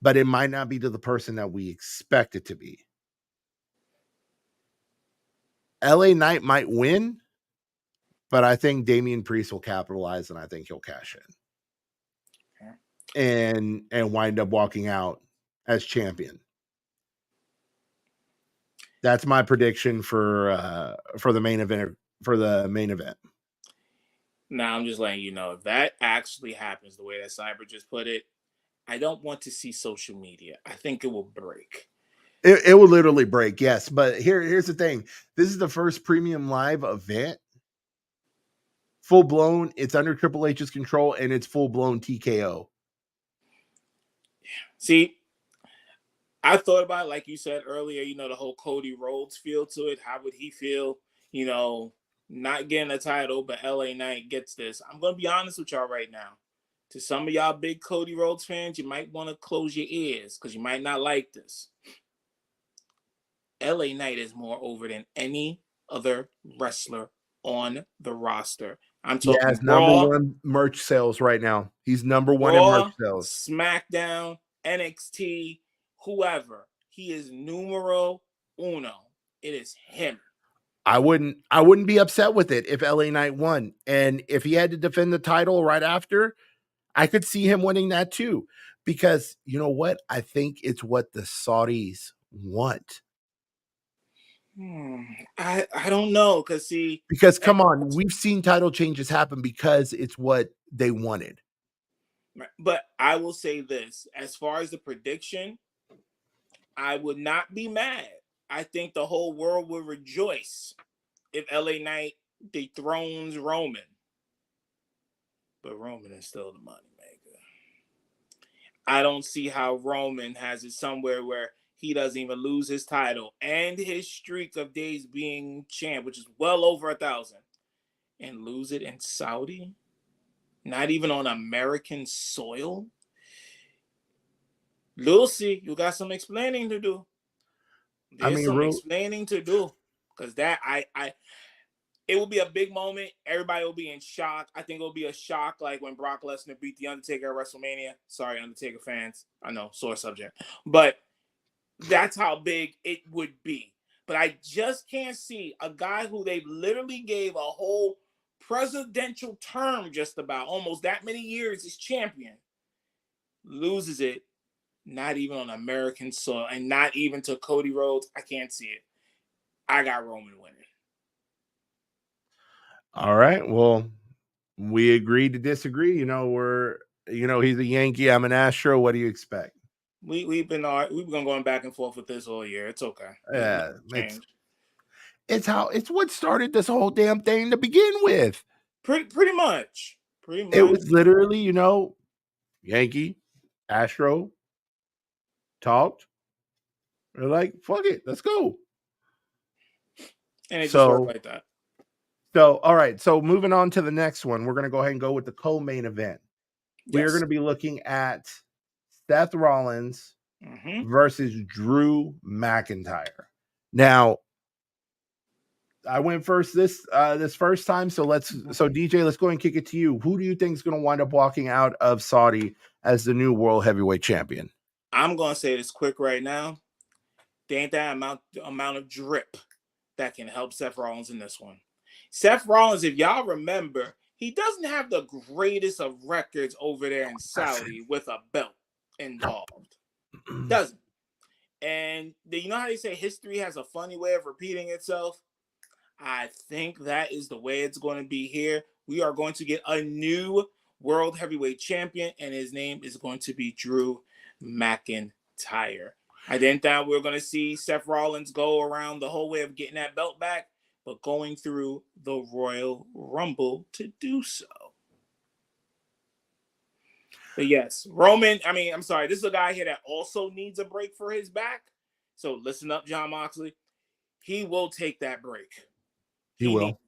S1: but it might not be to the person that we expect it to be. LA Knight might win, but I think Damian Priest will capitalize, and I think he'll cash in and wind up walking out as champion. That's my prediction for the main event.
S3: Now, I'm just letting you know, if that actually happens the way that Cyber just put it, I don't want to see social media. I think it will break.
S1: It will literally break, yes. But here's the thing. This is the first premium live event. Full blown, it's under Triple H's control, and it's full blown TKO.
S3: See, I thought about it, like you said earlier, the whole Cody Rhodes feel to it. How would he feel, not getting a title, but LA Knight gets this? I'm going to be honest with y'all right now. To some of y'all big Cody Rhodes fans, you might want to close your ears because you might not like this. LA Knight is more over than any other wrestler on the roster. I'm talking
S1: number one merch sales right now. He's number one in merch sales.
S3: SmackDown, NXT, whoever. He is numero uno. It is him.
S1: I wouldn't be upset with it if LA Knight won. And if he had to defend the title right after, I could see him winning that too. Because you know what? I think it's what the Saudis want.
S3: I don't know.
S1: Because come on, we've seen title changes happen because it's what they wanted.
S3: But I will say this, as far as the prediction, I would not be mad. I think the whole world would rejoice if LA Knight dethrones Roman. But Roman is still the money maker. I don't see how Roman has it somewhere where he doesn't even lose his title and his streak of days being champ, which is well over 1,000, and lose it in Saudi? Not even on American soil? Lucy, you got some explaining to do. There's some explaining to do. Because it will be a big moment. Everybody will be in shock. I think it'll be a shock like when Brock Lesnar beat The Undertaker at WrestleMania. Sorry, Undertaker fans. I know, sore subject. But that's how big it would be. But I just can't see a guy who they literally gave a whole presidential term, just about almost that many years as champion, loses it, not even on American soil, and not even to Cody Rhodes. I can't see it. I got Roman winning.
S1: All right. Well, we agreed to disagree. He's a Yankee. I'm an Astro. What do you expect?
S3: We've been going back and forth with this all year. It's okay.
S1: Yeah, it's what started this whole damn thing to begin with.
S3: Pretty much.
S1: It was literally, Yankee, Astro talked. They're like, fuck it, let's go.
S3: And it just worked like that.
S1: So, all right. So moving on to the next one, we're going to go ahead and go with the co-main event. Yes. We are going to be looking at Seth Rollins versus Drew McIntyre. Now, I went first this first time, so DJ, let's go ahead and kick it to you. Who do you think is going to wind up walking out of Saudi as the new World Heavyweight Champion?
S3: I'm going to say this quick right now. There ain't that amount of drip that can help Seth Rollins in this one. Seth Rollins, if y'all remember, he doesn't have the greatest of records over there in Saudi with a belt involved. Doesn't. And you know how they say history has a funny way of repeating itself? I think that is the way it's going to be here. We are going to get a new World Heavyweight Champion, and his name is going to be Drew McIntyre. I didn't think we were going to see Seth Rollins go around the whole way of getting that belt back, but going through the Royal Rumble to do so. But yes, Roman, I'm sorry, this is a guy here that also needs a break for his back. So listen up, Jon Moxley. He will take that break.
S1: He will.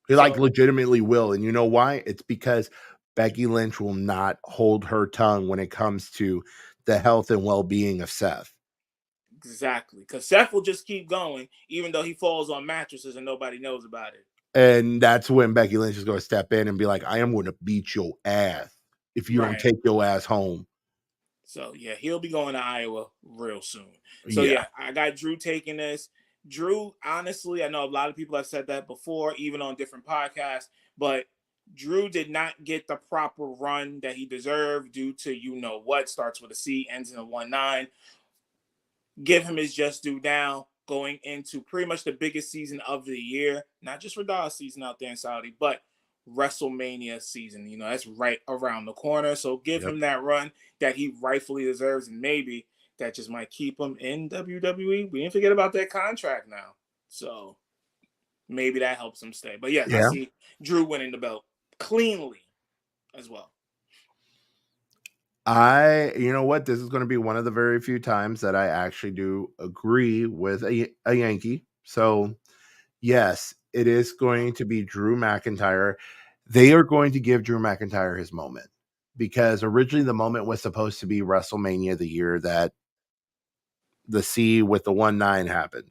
S1: He legitimately will. And you know why? It's because Becky Lynch will not hold her tongue when it comes to the health and well-being of Seth.
S3: Exactly. Because Seth will just keep going, even though he falls on mattresses and nobody knows about it.
S1: And that's when Becky Lynch is going to step in and be like, I am going to beat your ass if you don't take your ass home.
S3: So, yeah, he'll be going to Iowa real soon. So, yeah, I got Drew taking this. Drew, honestly, I know a lot of people have said that before, even on different podcasts, but Drew did not get the proper run that he deserved due to what, starts with a C, ends in a 1-9. Give him his just due now, going into pretty much the biggest season of the year, not just for Raw season out there in Saudi, but WrestleMania season. That's right around the corner. So give him that run that he rightfully deserves, and maybe that just might keep him in WWE. We didn't forget about that contract now. So maybe that helps him stay. But yes, I see Drew winning the belt cleanly as well.
S1: You know what? This is going to be one of the very few times that I actually do agree with a Yankee. So yes, it is going to be Drew McIntyre. They are going to give Drew McIntyre his moment, because originally the moment was supposed to be WrestleMania, the year that the C with the 1-9 happened.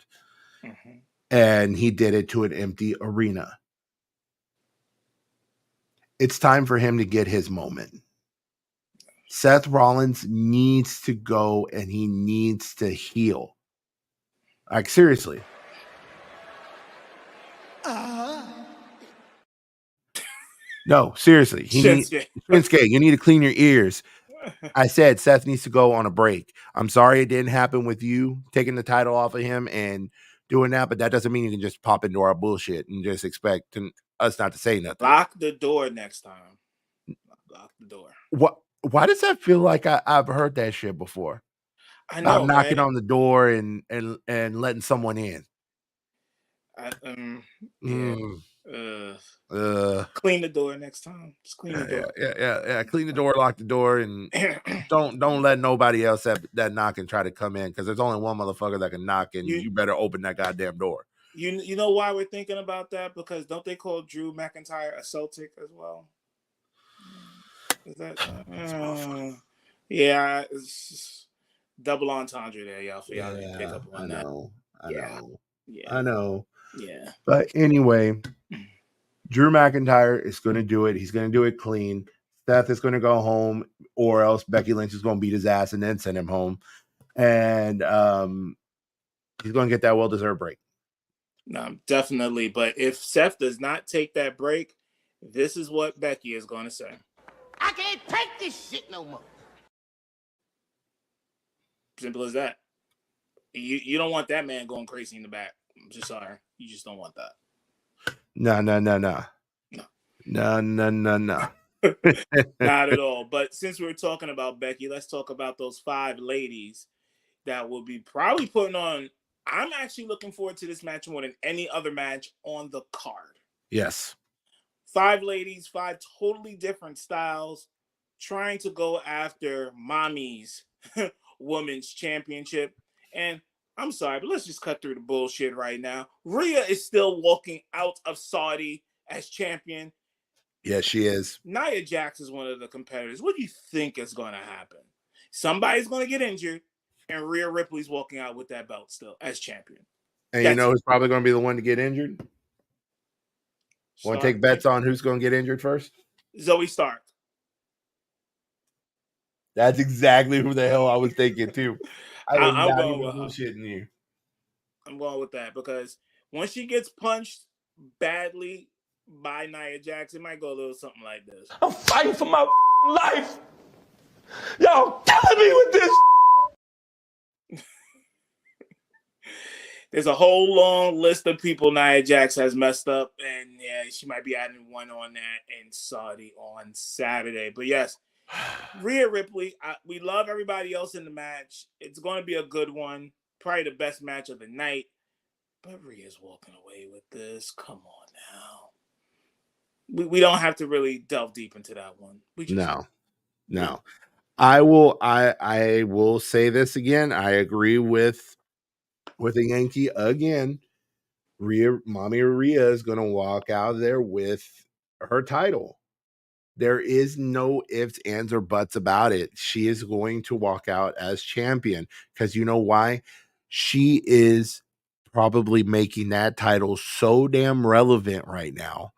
S1: And he did it to an empty arena. It's time for him to get his moment. Seth Rollins needs to go and he needs to heal. Like, seriously. No, seriously. Shinsuke, you need to clean your ears. I said Seth needs to go on a break. I'm sorry it didn't happen with you taking the title off of him and doing that, but that doesn't mean you can just pop into our bullshit and just expect us not to say nothing.
S3: Lock the door next time. Lock the door.
S1: Why does that feel like I've heard that shit before?
S3: I know.
S1: I'm knocking on the door and letting someone in.
S3: Clean the door next time. Just clean the door.
S1: Yeah. Clean the door, lock the door, and don't let nobody else that knock and try to come in, because there's only one motherfucker that can knock, and you better open that goddamn door.
S3: You know why we're thinking about that? Because don't they call Drew McIntyre a Celtic as well? Is that it's just double entendre there, y'all. For y'all to pick up on that.
S1: I know.
S3: Yeah.
S1: But anyway, Drew McIntyre is going to do it. He's going to do it clean. Seth is going to go home, or else Becky Lynch is going to beat his ass and then send him home. And he's going to get that well-deserved break.
S3: No, definitely. But if Seth does not take that break, this is what Becky is going to say.
S4: I can't take this shit no more.
S3: Simple as that. You don't want that man going crazy in the back. I'm just sorry. You just don't want that.
S1: No.
S3: No. Not at all. But since we're talking about Becky, let's talk about those 5 ladies that will be probably putting on. I'm actually looking forward to this match more than any other match on the card.
S1: Yes.
S3: 5 ladies, 5 totally different styles, trying to go after Mommy's Women's Championship. And I'm sorry, but let's just cut through the bullshit right now. Rhea is still walking out of Saudi as champion.
S1: Yes, she is.
S3: Nia Jax is one of the competitors. What do you think is going to happen? Somebody's going to get injured, and Rhea Ripley's walking out with that belt still as champion.
S1: And you know who's probably going to be the one to get injured? Want to take bets on who's going to get injured first?
S3: Zoe Stark.
S1: That's exactly who the hell I was thinking too. I'm not
S3: going
S1: even
S3: with
S1: bullshitting you.
S3: I'm going with that because once she gets punched badly by Nia Jax, it might go a little something like this.
S7: I'm fighting for my life. Y'all killing me with this.
S3: There's a whole long list of people Nia Jax has messed up, and yeah, she might be adding one on that in Saudi on Saturday. But yes, Rhea Ripley, we love everybody else in the match. It's going to be a good one, probably the best match of the night. But Rhea's walking away with this. Come on now. We don't have to really delve deep into that one.
S1: No. I will say this again. I agree with the Yankee again. Mommy Rhea is going to walk out of there with her title. There is no ifs, ands, or buts about it. She is going to walk out as champion because you know why? She is probably making that title so damn relevant right now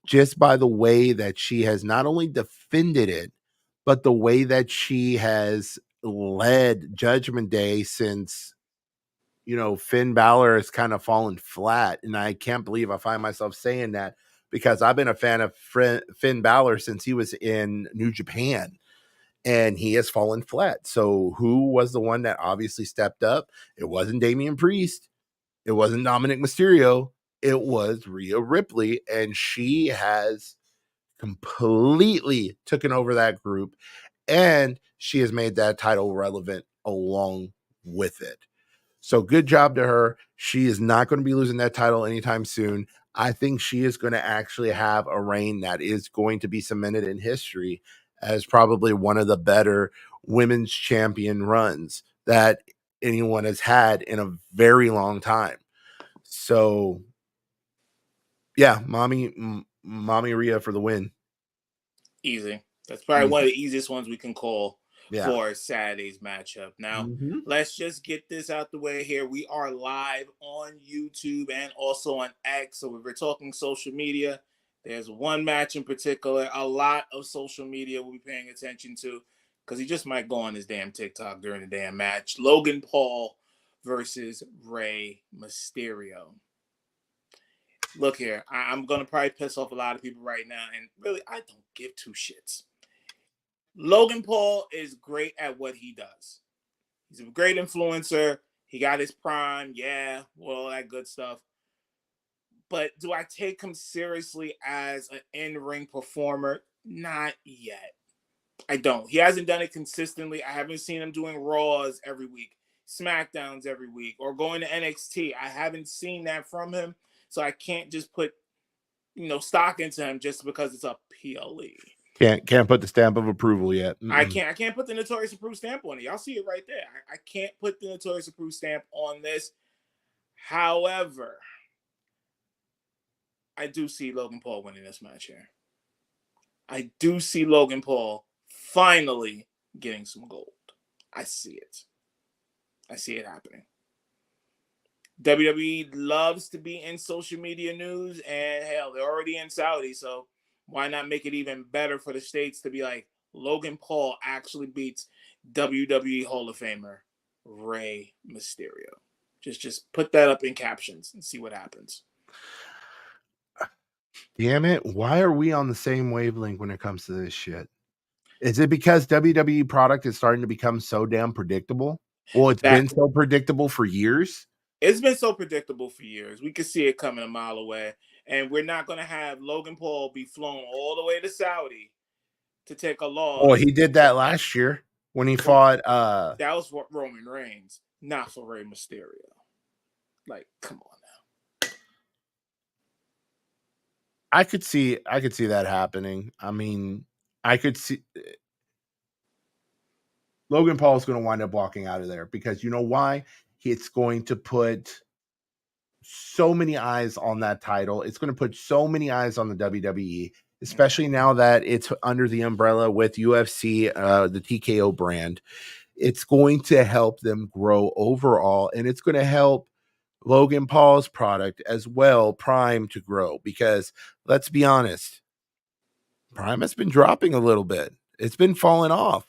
S1: just by the way that she has not only defended it, but the way that she has led Judgment Day since, Finn Balor has kind of fallen flat. And I can't believe I find myself saying that because I've been a fan of Finn Balor since he was in New Japan and he has fallen flat. So who was the one that obviously stepped up? It wasn't Damian Priest. It wasn't Dominic Mysterio. It was Rhea Ripley. And she has completely taken over that group. And she has made that title relevant along with it. So good job to her. She is not going to be losing that title anytime soon. I think she is going to actually have a reign that is going to be cemented in history as probably one of the better women's champion runs that anyone has had in a very long time. So, yeah, Mommy Rhea for the win.
S3: Easy. That's probably one of the easiest ones we can call for Saturday's matchup. Now, let's just get this out the way here. We are live on YouTube and also on X. So if we're talking social media, there's one match in particular a lot of social media will be paying attention to because he just might go on his damn TikTok during the damn match. Logan Paul versus Rey Mysterio. Look here, I'm going to probably piss off a lot of people right now, and really, I don't give two shits. Logan Paul is great at what he does. He's a great influencer. He got his prime, all that good stuff. But do I take him seriously as an in-ring performer? Not yet. I don't. He hasn't done it consistently. I haven't seen him doing Raws every week, SmackDowns every week, or going to NXT. I haven't seen that from him. So I can't just put, stock into him just because it's a PLE.
S1: Can't put the stamp of approval yet.
S3: I can't put the Notorious Approved stamp on it. Y'all see it right there. I can't put the Notorious Approved stamp on this. However, I do see Logan Paul winning this match here. I do see Logan Paul finally getting some gold. I see it. I see it happening. WWE loves to be in social media news, and hell, they're already in Saudi, so why not make it even better for the States to be like, Logan Paul actually beats WWE Hall of Famer Rey Mysterio. Just put that up in captions and see what happens.
S1: Damn it. Why are we on the same wavelength when it comes to this shit? Is it because WWE product is starting to become so damn predictable? Well, it's been so predictable for years.
S3: It's been so predictable for years. We could see it coming a mile away. And we're not going to have Logan Paul be flown all the way to Saudi to take a loss.
S1: Oh, he did that last year when he fought.
S3: That was for Roman Reigns, not for Rey Mysterio. Like, come on now.
S1: I could see that happening. I mean, I could see Logan Paul is going to wind up walking out of there because you know why? It's going to put so many eyes on that title. It's going to put so many eyes on the WWE, especially now that it's under the umbrella with UFC, the TKO brand. It's going to help them grow overall, and it's going to help Logan Paul's product as well, Prime, to grow, because let's be honest, Prime has been dropping a little bit. It's been falling off.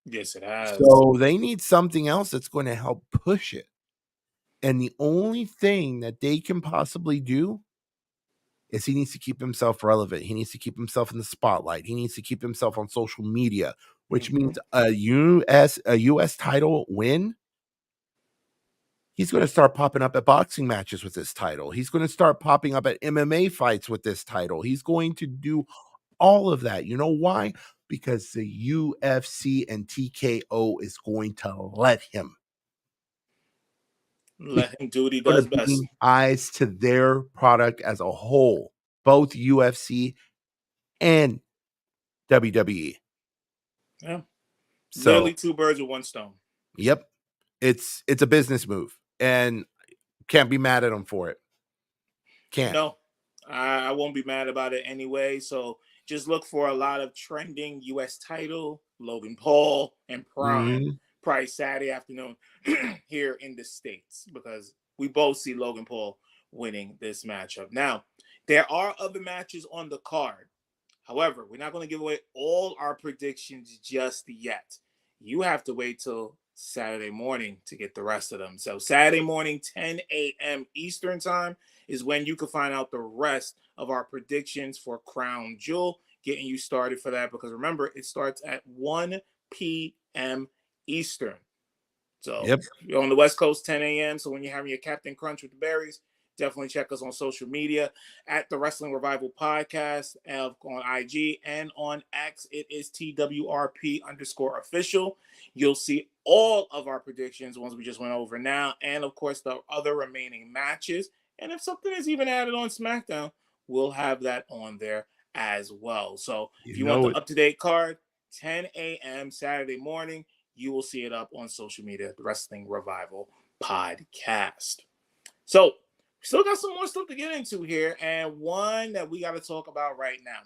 S3: Yes, it has.
S1: So they need something else that's going to help push it. And the only thing that they can possibly do is he needs to keep himself relevant. He needs to keep himself in the spotlight. He needs to keep himself on social media, which means a US title win. He's going to start popping up at boxing matches with this title. He's going to start popping up at MMA fights with this title. He's going to do all of that. You know why? Because the UFC and TKO is going to let him.
S3: Let him do what he does best.
S1: Eyes to their product as a whole, both UFC and WWE.
S3: Yeah.
S1: So,
S3: literally 2 birds with 1 stone.
S1: Yep. It's a business move, and can't be mad at them for it. Can't.
S3: No, I won't be mad about it anyway. So just look for a lot of trending US title, Logan Paul, and Prime, probably Saturday afternoon here in the States, because we both see Logan Paul winning this matchup. Now, there are other matches on the card. However, we're not going to give away all our predictions just yet. You have to wait till Saturday morning to get the rest of them. So Saturday morning, 10 a.m. Eastern time is when you can find out the rest of our predictions for Crown Jewel, getting you started for that, because remember, it starts at 1 p.m. Eastern. So you're on the West Coast, 10 a.m. So when you're having your Captain Crunch with the berries, definitely check us on social media at the Wrestling Revival Podcast on IG and on X. It is TWRP_official. You'll see all of our predictions, ones we just went over now, and of course the other remaining matches. And if something is even added on SmackDown, we'll have that on there as well. So if you want the up-to-date card, 10 a.m. Saturday morning, you will see it up on social media, the Wrestling Revival Podcast. So we still got some more stuff to get into here, and one that we got to talk about right now.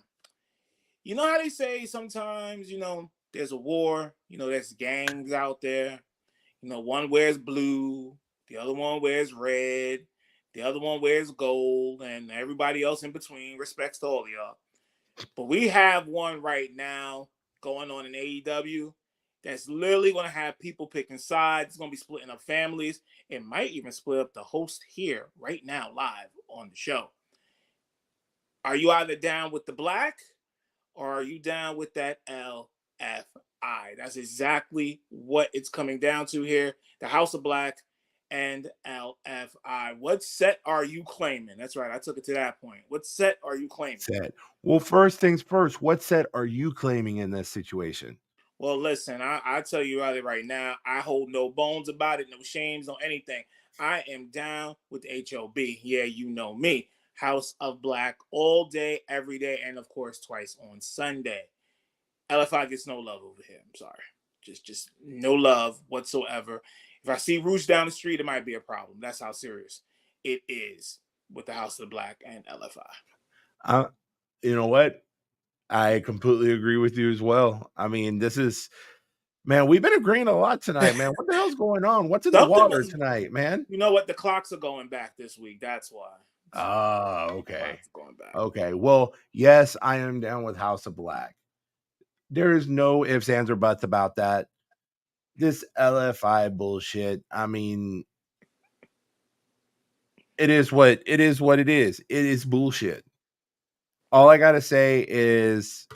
S3: You know how they say sometimes, there's a war, there's gangs out there. One wears blue, the other one wears red, the other one wears gold, and everybody else in between. Respects to all of y'all. But we have one right now going on in AEW that's literally going to have people picking sides. It's going to be splitting up families. It might even split up the host here right now, live on the show. Are you either down with the black or are you down with that LFI? That's exactly what it's coming down to here. The House of Black and LFI. What set are you claiming? That's right. I took it to that point. What set are you claiming?
S1: Well, first things first, what set are you claiming in this situation?
S3: Well, listen, I tell you right now, I hold no bones about it, no shames, no anything. I am down with HOB. Yeah, you know me. House of Black all day, every day, and of course, twice on Sunday. LFI gets no love over here. I'm sorry. Just no love whatsoever. If I see Roosh down the street, it might be a problem. That's how serious it is with the House of Black and LFI.
S1: You know what? I completely agree with you as well. I mean, man, we've been agreeing a lot tonight, man. What the hell's going on? What's in the water tonight, man?
S3: You know what? The clocks are going back this week. That's why.
S1: Okay. Going back. Okay. Well, yes, I am down with House of Black. There is no ifs, ands, or buts about that. This LFI bullshit. I mean, it is what it is. It is bullshit. All I gotta say is,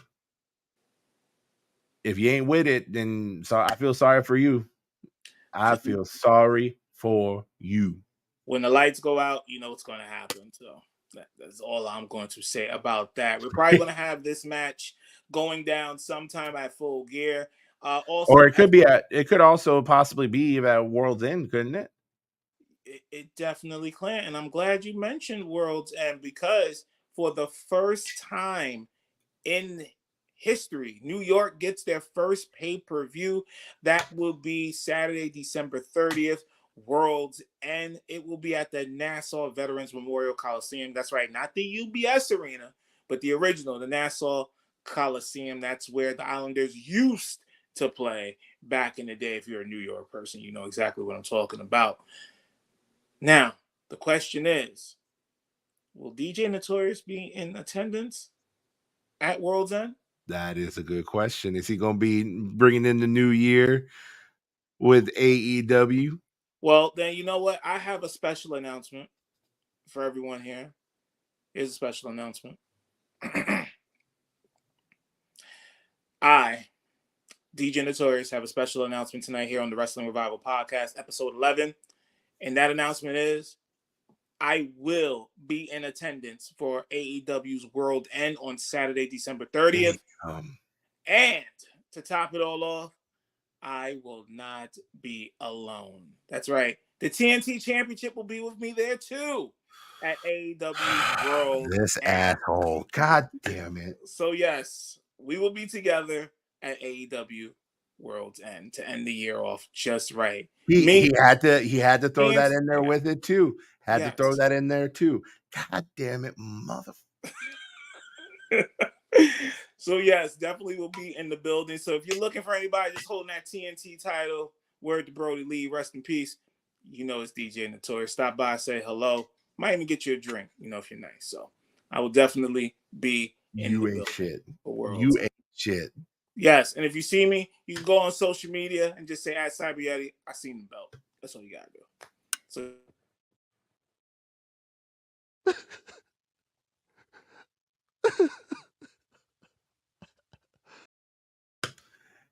S1: if you ain't with it, then I feel sorry for you. I feel sorry for you.
S3: When the lights go out, you know what's going to happen. So that's all I'm going to say about that. We're probably going to have this match going down sometime at Full Gear. Also,
S1: or it could be it could also possibly be at World's End, couldn't it?
S3: It definitely can. And I'm glad you mentioned World's End, because for the first time in history, New York gets their first pay-per-view. That will be Saturday, December 30th, World's End. It will be at the Nassau Veterans Memorial Coliseum. That's right, not the UBS Arena, but the original, the Nassau Coliseum. That's where the Islanders used to play back in the day. If you're a New York person, you know exactly what I'm talking about. Now, the question is, will DJ Notorious be in attendance at World's End?
S1: That is a good question. Is he going to be bringing in the new year with AEW?
S3: Well, then you know what? I have a special announcement for everyone here. Here's a special announcement. I, DJ Notorious, have a special announcement tonight here on the Wrestling Revival Podcast, episode 11. And that announcement is, I will be in attendance for AEW's World End on Saturday, December 30th. And to top it all off, I will not be alone. That's right. The TNT Championship will be with me there too at AEW World.
S1: This asshole. God damn it.
S3: So yes, we will be together at AEW World's End to end the year off just right.
S1: He had to throw that in there with it too. Had to throw that in there too. God damn it, mother.
S3: So yes, definitely will be in the building. So if you're looking for anybody just holding that TNT title, word to Brody Lee, rest in peace. You know it's DJ Notorious. Stop by, say hello. Might even get you a drink, you know, if you're nice. So I will definitely be in the building.
S1: Shit.
S3: For
S1: you ain't shit.
S3: Yes, and if you see me, you can go on social media and just say at Cyb3Yeti, I seen the belt. That's all you gotta do. So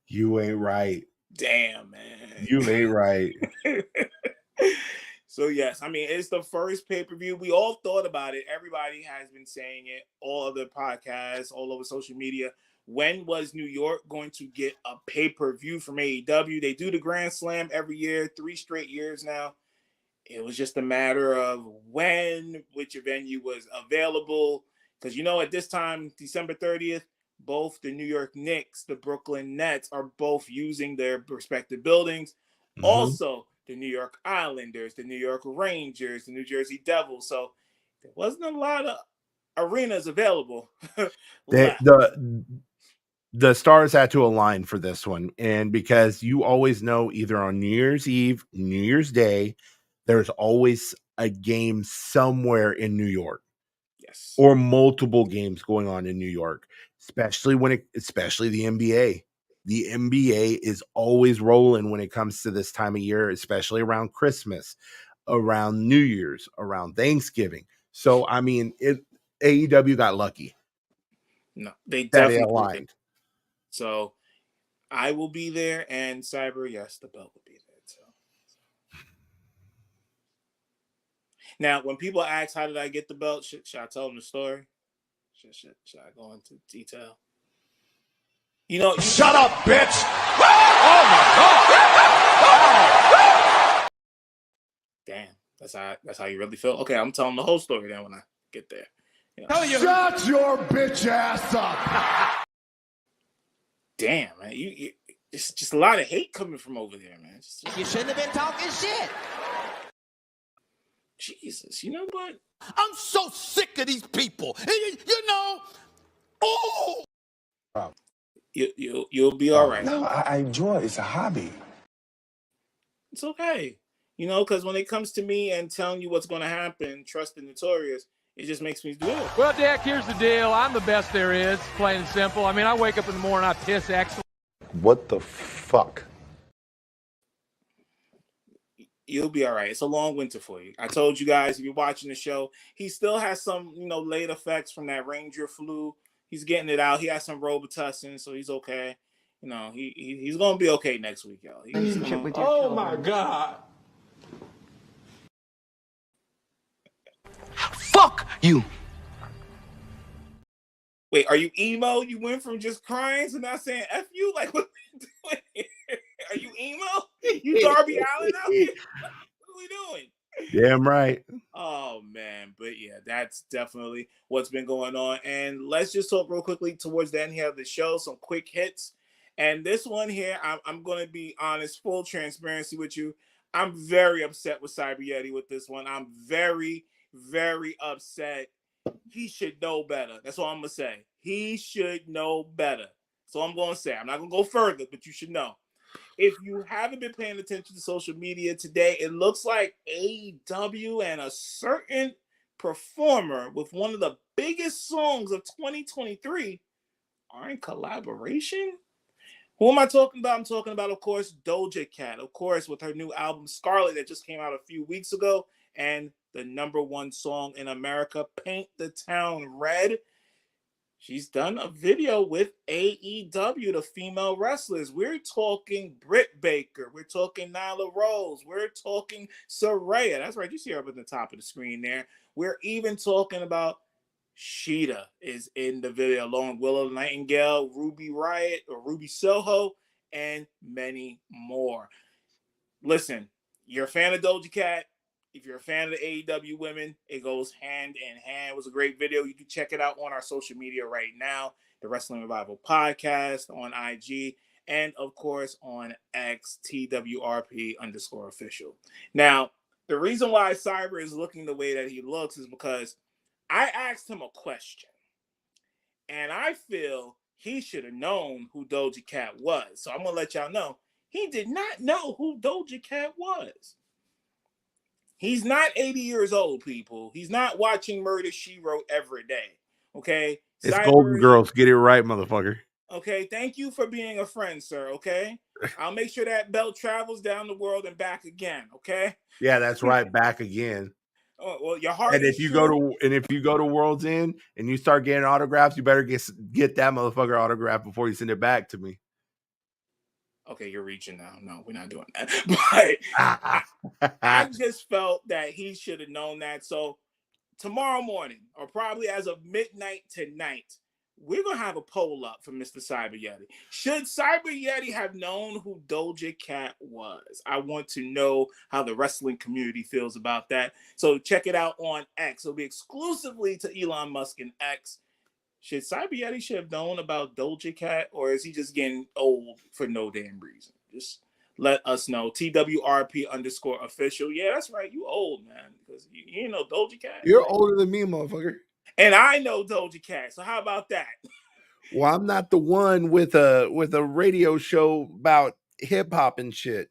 S1: you ain't right.
S3: Damn, man.
S1: You ain't right.
S3: So yes, I mean, it's the first pay-per-view. We all thought about it. Everybody has been saying it. All other podcasts, all over social media. When was New York going to get a pay-per-view from AEW? They do the Grand Slam every year, 3 straight years now. It was just a matter of when, which venue was available. Because, you know, at this time, December 30th, both the New York Knicks, the Brooklyn Nets are both using their respective buildings. Mm-hmm. Also, the New York Islanders, the New York Rangers, the New Jersey Devils. So there wasn't a lot of arenas available.
S1: The stars had to align for this one. And because you always know, either on New Year's Eve, New Year's Day, there's always a game somewhere in New York.
S3: Yes.
S1: Or multiple games going on in New York, especially the NBA. The NBA is always rolling when it comes to this time of year, especially around Christmas, around New Year's, around Thanksgiving. So, I mean, AEW got lucky.
S3: No, they definitely
S1: aligned.
S3: Did. So, I will be there, and Cyber, yes, the belt will be there. So. Now, when people ask, how did I get the belt? Should I tell them the story? Should I go into detail? You know,
S5: shut up, bitch!
S3: Oh my God! Damn, that's how you really feel. Okay, I'm telling the whole story then when I get there.
S5: You know. Shut your bitch ass up!
S3: Damn, man, you it's just a lot of hate coming from over there, man.
S4: You shouldn't have been talking shit.
S3: Jesus, you know what?
S8: I'm so sick of these people. You know, oh.
S3: You'll be all right.
S6: No, I enjoy it. It's a hobby.
S3: It's okay. You know, because when it comes to me and telling you what's going to happen, trust the Notorious, it just makes me do it.
S9: Well, Dak, here's the deal. I'm the best there is, plain and simple. I mean, I wake up in the morning, I piss excellent.
S10: What the fuck?
S3: You'll be all right. It's a long winter for you. I told you guys, if you're watching the show, he still has some, late effects from that Ranger flu. He's getting it out. He has some Robitussin, so he's okay. He's gonna be okay next week, y'all.
S7: Oh my God.
S4: Fuck you.
S3: Wait, are you emo? You went from just crying to now saying F you? Like, what are we doing? Are you emo? You Darby Allin out here? What are we doing?
S1: Damn right.
S3: Oh man, but yeah, that's definitely what's been going on. And let's just talk real quickly towards the end here of the show, some quick hits. And this one here, I'm going to be honest, full transparency with you. I'm very upset with Cyb3Yeti with this one. I'm very, very upset. He should know better. That's all I'm going to say. He should know better. That's all I'm going to say. I'm not going to go further, but you should know. If you haven't been paying attention to social media today, it looks like AEW and a certain performer with one of the biggest songs of 2023 are in collaboration. Who am I talking about? I'm talking about, of course, Doja Cat, of course, with her new album Scarlet that just came out a few weeks ago, and the #1 song in America, Paint the Town Red. She's done a video with AEW, the female wrestlers. We're talking Britt Baker. We're talking Nyla Rose. We're talking Saraya. That's right. You see her up at the top of the screen there. We're even talking about Sheeta is in the video, along with Willow Nightingale, Ruby Riot, or Ruby Soho, and many more. Listen, you're a fan of Doja Cat. If you're a fan of the AEW women, it goes hand in hand. It was a great video. You can check it out on our social media right now. The Wrestling Revival Podcast on IG, and of course on X, TWRP_official. Now, the reason why Cyber is looking the way that he looks is because I asked him a question, and I feel he should have known who Doja Cat was. So I'm going to let y'all know, he did not know who Doja Cat was. He's not 80 years old, people. He's not watching Murder, She Wrote every day, okay?
S1: It's Golden Girls. Get it right, motherfucker.
S3: Okay, thank you for being a friend, sir, okay? I'll make sure that belt travels down the world and back again, okay?
S1: Yeah, that's right, back again.
S3: Oh, well, your heart
S1: and if you go to World's End and you start getting autographs, you better get that motherfucker autograph before you send it back to me.
S3: Okay, you're reaching now. No, we're not doing that. But I just felt that he should have known that. So tomorrow morning, or probably as of midnight tonight, we're going to have a poll up for Mr. Cyb3Yeti. Should Cyb3Yeti have known who Doja Cat was? I want to know how the wrestling community feels about that. So check it out on X. It'll be exclusively to Elon Musk and X. Should Cyb3Yeti have known about Doja Cat, or is he just getting old for no damn reason? Just let us know. TWRP_official. Yeah, that's right. You old, man, because you know Doja Cat.
S1: You're older than me, motherfucker.
S3: And I know Doja Cat. So how about that?
S1: Well, I'm not the one with a radio show about hip hop and shit.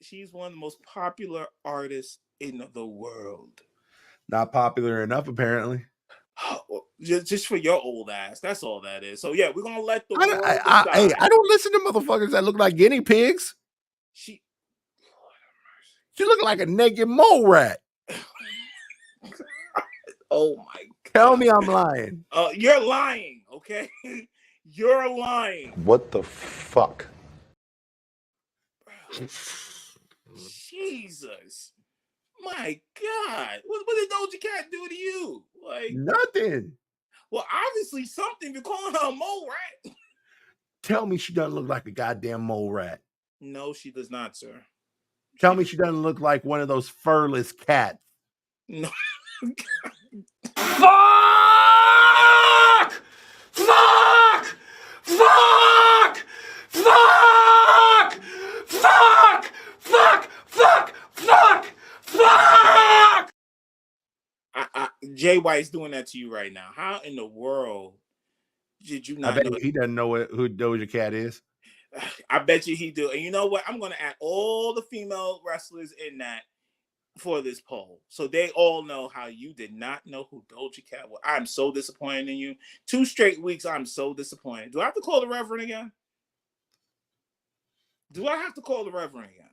S3: She's one of the most popular artists in the world.
S1: Not popular enough, apparently.
S3: Just for your old ass. That's all that is. So yeah, we're gonna let the world decide.
S1: Hey, I don't listen to motherfuckers that look like guinea pigs. She look like a naked mole rat.
S3: Oh my God.
S1: Tell me I'm lying.
S3: You're lying, okay? You're lying.
S5: What the fuck?
S3: Jesus. My God. What did Doja Cat do to you? Like
S1: nothing.
S3: Well, obviously something. You're calling her a mole rat.
S1: Tell me she doesn't look like a goddamn mole rat.
S3: No, she does not, sir.
S1: Tell me she doesn't look like one of those furless cats.
S3: No.
S7: Fuck! Fuck! Fuck! Fuck! Fuck! Fuck! Fuck! Fuck! Fuck!
S3: Jay White's doing that to you right now. How in the world did you not?
S1: I bet he doesn't know who Doja Cat is.
S3: I bet you he do. And you know what? I'm going to add all the female wrestlers in that for this poll, so they all know how you did not know who Doja Cat was. I'm so disappointed in you. 2 straight weeks, I'm so disappointed. Do I have to call the Reverend again? Do I have to call the Reverend again?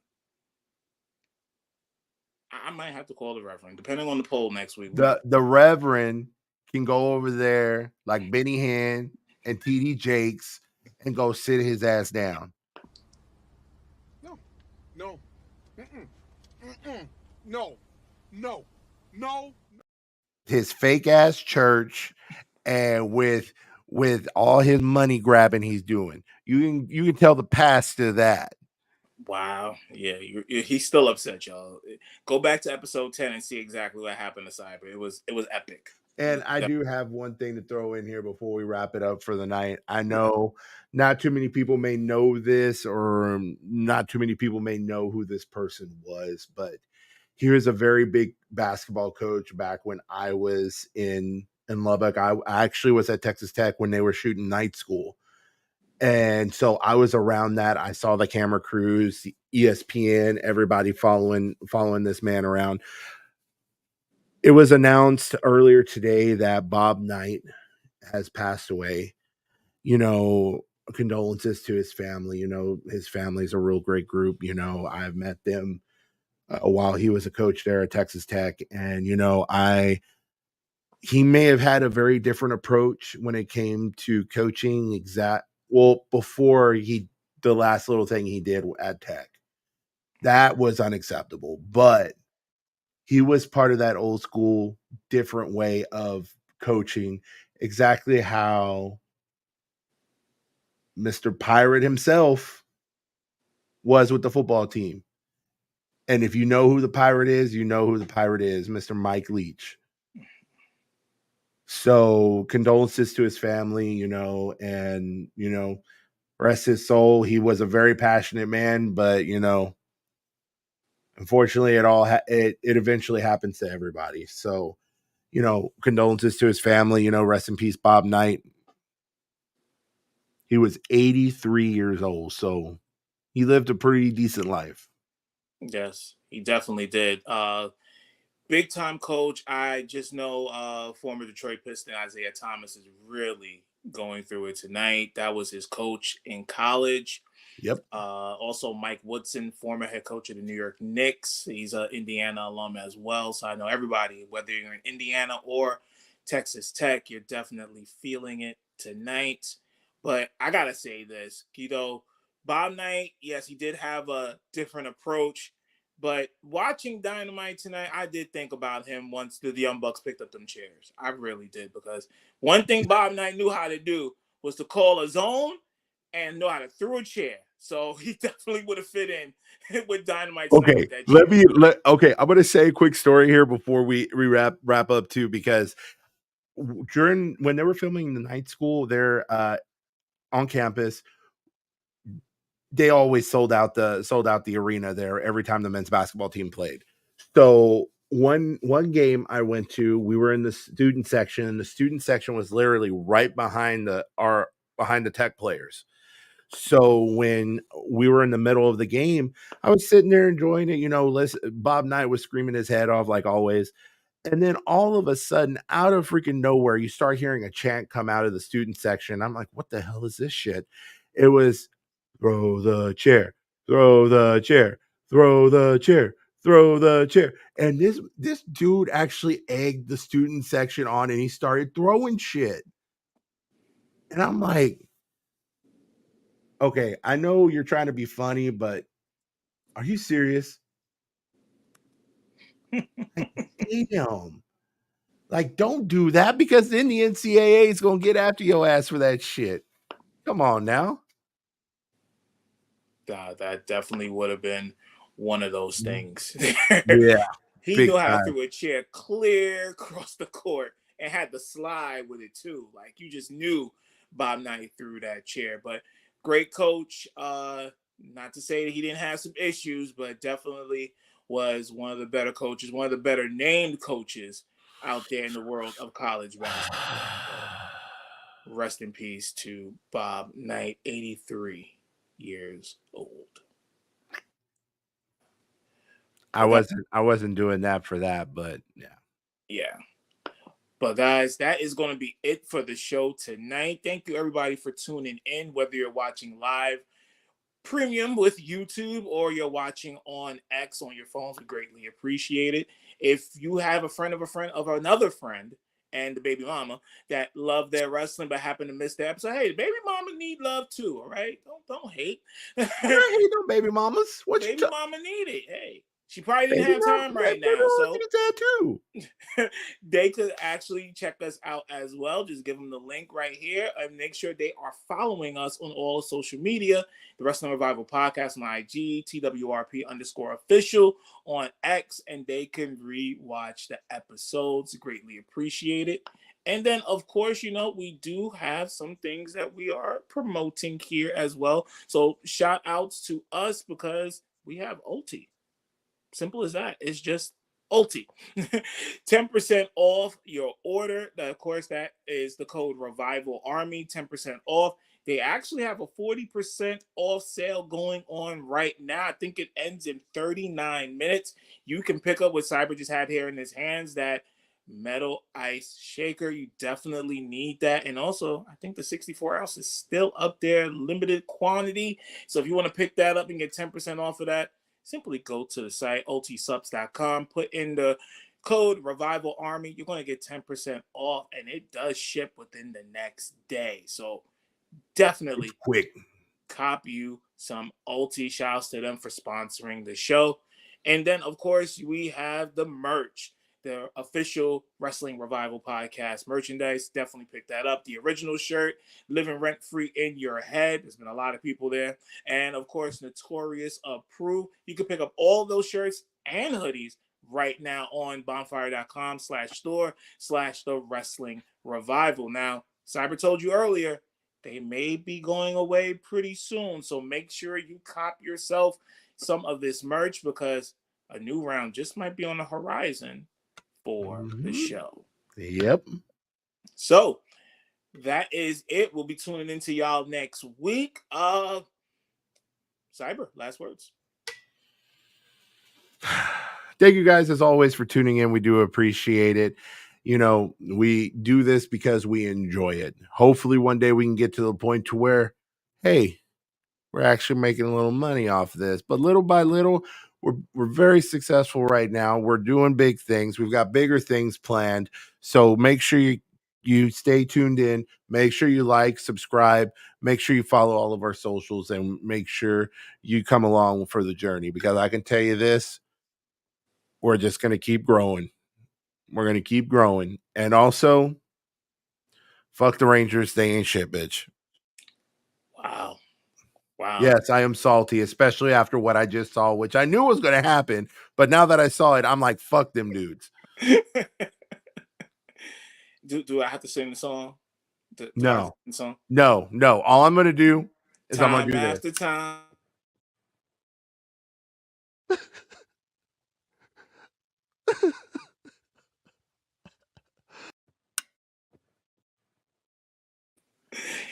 S3: I might have to call the Reverend, depending on the poll next week.
S1: The Reverend can go over there like Benny Hinn and TD Jakes and go sit his ass down.
S10: No. No.
S1: His fake ass church, and with all his money grabbing he's doing. You can tell the past to that.
S3: Wow. Yeah, he's still upset, y'all. Go back to episode 10 and see exactly what happened to Cyber. It was epic.
S1: And I do have one thing to throw in here before we wrap it up for the night. I know not too many people may know this, or not too many people may know who this person was, but he was a very big basketball coach back when I was in Lubbock. I actually was at Texas Tech when they were shooting night school. And so I was around that. I saw the camera crews, ESPN, everybody following this man around. It was announced earlier today that Bob Knight has passed away. You know, condolences to his family. You know, his family's a real great group. You know, I've met them while he was a coach there at Texas Tech. And, you know, he may have had a very different approach when it came to coaching. Before the last little thing he did at Tech, that was unacceptable. But he was part of that old school, different way of coaching, exactly how Mr. Pirate himself was with the football team. And if you know who the Pirate is, you know who the Pirate is, Mr. Mike Leach. So condolences to his family, you know, and, you know, rest his soul. He was a very passionate man, but, you know, unfortunately, it eventually happens to everybody. So, you know, condolences to his family. You know, rest in peace, Bob Knight. He was 83 years old, so he lived a pretty decent life.
S3: Yes, he definitely did. Big time coach. I just know former Detroit Piston Isaiah Thomas is really going through it tonight. That was his coach in college.
S1: Yep.
S3: Also, Mike Woodson, former head coach of the New York Knicks. He's an Indiana alum as well. So I know everybody, whether you're in Indiana or Texas Tech, you're definitely feeling it tonight. But I got to say this, Guido, Bob Knight, yes, he did have a different approach. But watching Dynamite tonight, I did think about him once the Young Bucks picked up them chairs. I really did, because one thing Bob Knight knew how to do was to call a zone and know how to throw a chair. So he definitely would have fit in with Dynamite tonight.
S1: Okay,
S3: With that
S1: okay, I'm going to say a quick story here before we wrap up too, because when they were filming the night school there on campus, they always sold out the arena there every time the men's basketball team played. So one game I went to, we were in the student section, and the student section was literally right behind the Tech players. So when we were in the middle of the game, I was sitting there enjoying it. You know, Bob Knight was screaming his head off like always. And then all of a sudden, out of freaking nowhere, you start hearing a chant come out of the student section. I'm like, what the hell is this shit? It was, throw the chair, throw the chair, throw the chair, throw the chair. And this dude actually egged the student section on, and he started throwing shit. And I'm like, okay, I know you're trying to be funny, but are you serious? Damn. Like, don't do that, because then the NCAA is going to get after your ass for that shit. Come on now.
S3: that definitely would have been one of those things.
S1: Yeah.
S3: He knew how to throw a chair clear across the court and had to slide with it too. Like, you just knew Bob Knight threw that chair. But great coach. Not to say that he didn't have some issues, but definitely was one of the better coaches, one of the better named coaches out there in the world of college basketball. Rest in peace to Bob Knight, 83 years old.
S1: I wasn't doing that for that, but yeah.
S3: Yeah. But guys, that is going to be it for the show tonight. Thank you everybody for tuning in, whether you're watching live, premium with YouTube or you're watching on X on your phones, we greatly appreciate it. If you have a friend of another friend and the baby mama that love their wrestling but happen to miss the episode, hey, the baby mama need love too, all right? Don't hate.
S1: I don't hate no baby mamas. What
S3: baby
S1: you
S3: mama need it. Hey, she probably didn't have time right now, so
S1: too.
S3: they could actually check us out as well. Just give them the link right here and make sure they are following us on all social media. The Wrestling Revival Podcast on IG, TWRP_official on X, and they can rewatch the episodes. Greatly appreciate it. And then, of course, we do have some things that we are promoting here as well. So shout outs to us because we have Ulti. Simple as that. It's just Ulti. 10% off your order. Of course, that is the code Revival Army. 10% off. They actually have a 40% off sale going on right now. I think it ends in 39 minutes. You can pick up what Cyber just had here in his hands, that metal ice shaker. You definitely need that. And also, I think the 64 ounce is still up there, limited quantity. So if you want to pick that up and get 10% off of that, simply go to the site, ultisubs.com, put in the code Revival Army. You're going to get 10% off, and it does ship within the next day. So definitely
S1: quick.
S3: Cop you some Ulti. Shouts to them for sponsoring the show. And then, of course, we have the merch. The official Wrestling Revival Podcast merchandise. Definitely pick that up. The original shirt, living rent-free in your head. There's been a lot of people there. And, of course, Notorious Approved. You can pick up all those shirts and hoodies right now on bonfire.com/store/the Wrestling Revival. Now, Cyber told you earlier, they may be going away pretty soon. So make sure you cop yourself some of this merch because a new round just might be on the horizon for the show.
S1: Yep.
S3: So that is it. We'll be tuning into y'all next week. Cyber, last words.
S1: Thank you guys as always for tuning in. We do appreciate it. We do this because we enjoy it. Hopefully one day we can get to the point to where, hey, we're actually making a little money off this. But little by little, we're very successful right now. We're doing big things. We've got bigger things planned. So make sure you stay tuned in. Make sure you like, subscribe. Make sure you follow all of our socials and make sure you come along for the journey, because I can tell you this, we're just going to keep growing. We're going to keep growing. And also, fuck the Rangers. They ain't shit, bitch.
S3: Wow.
S1: Yes, I am salty, especially after what I just saw, which I knew was going to happen. But now that I saw it, I'm like, fuck them dudes.
S3: Do I have to sing the song?
S1: No. All I'm going to do is I'm going to do this.
S3: Time after time.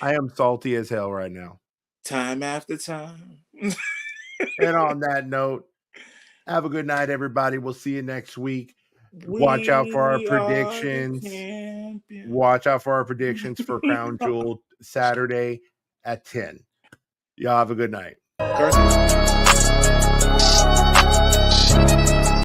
S1: I am salty as hell right now.
S3: Time after time.
S1: And on that note, have a good night, everybody. We'll see you next week. Watch out for our predictions. Watch out for our predictions for Crown Jewel Saturday at 10. Y'all have a good night.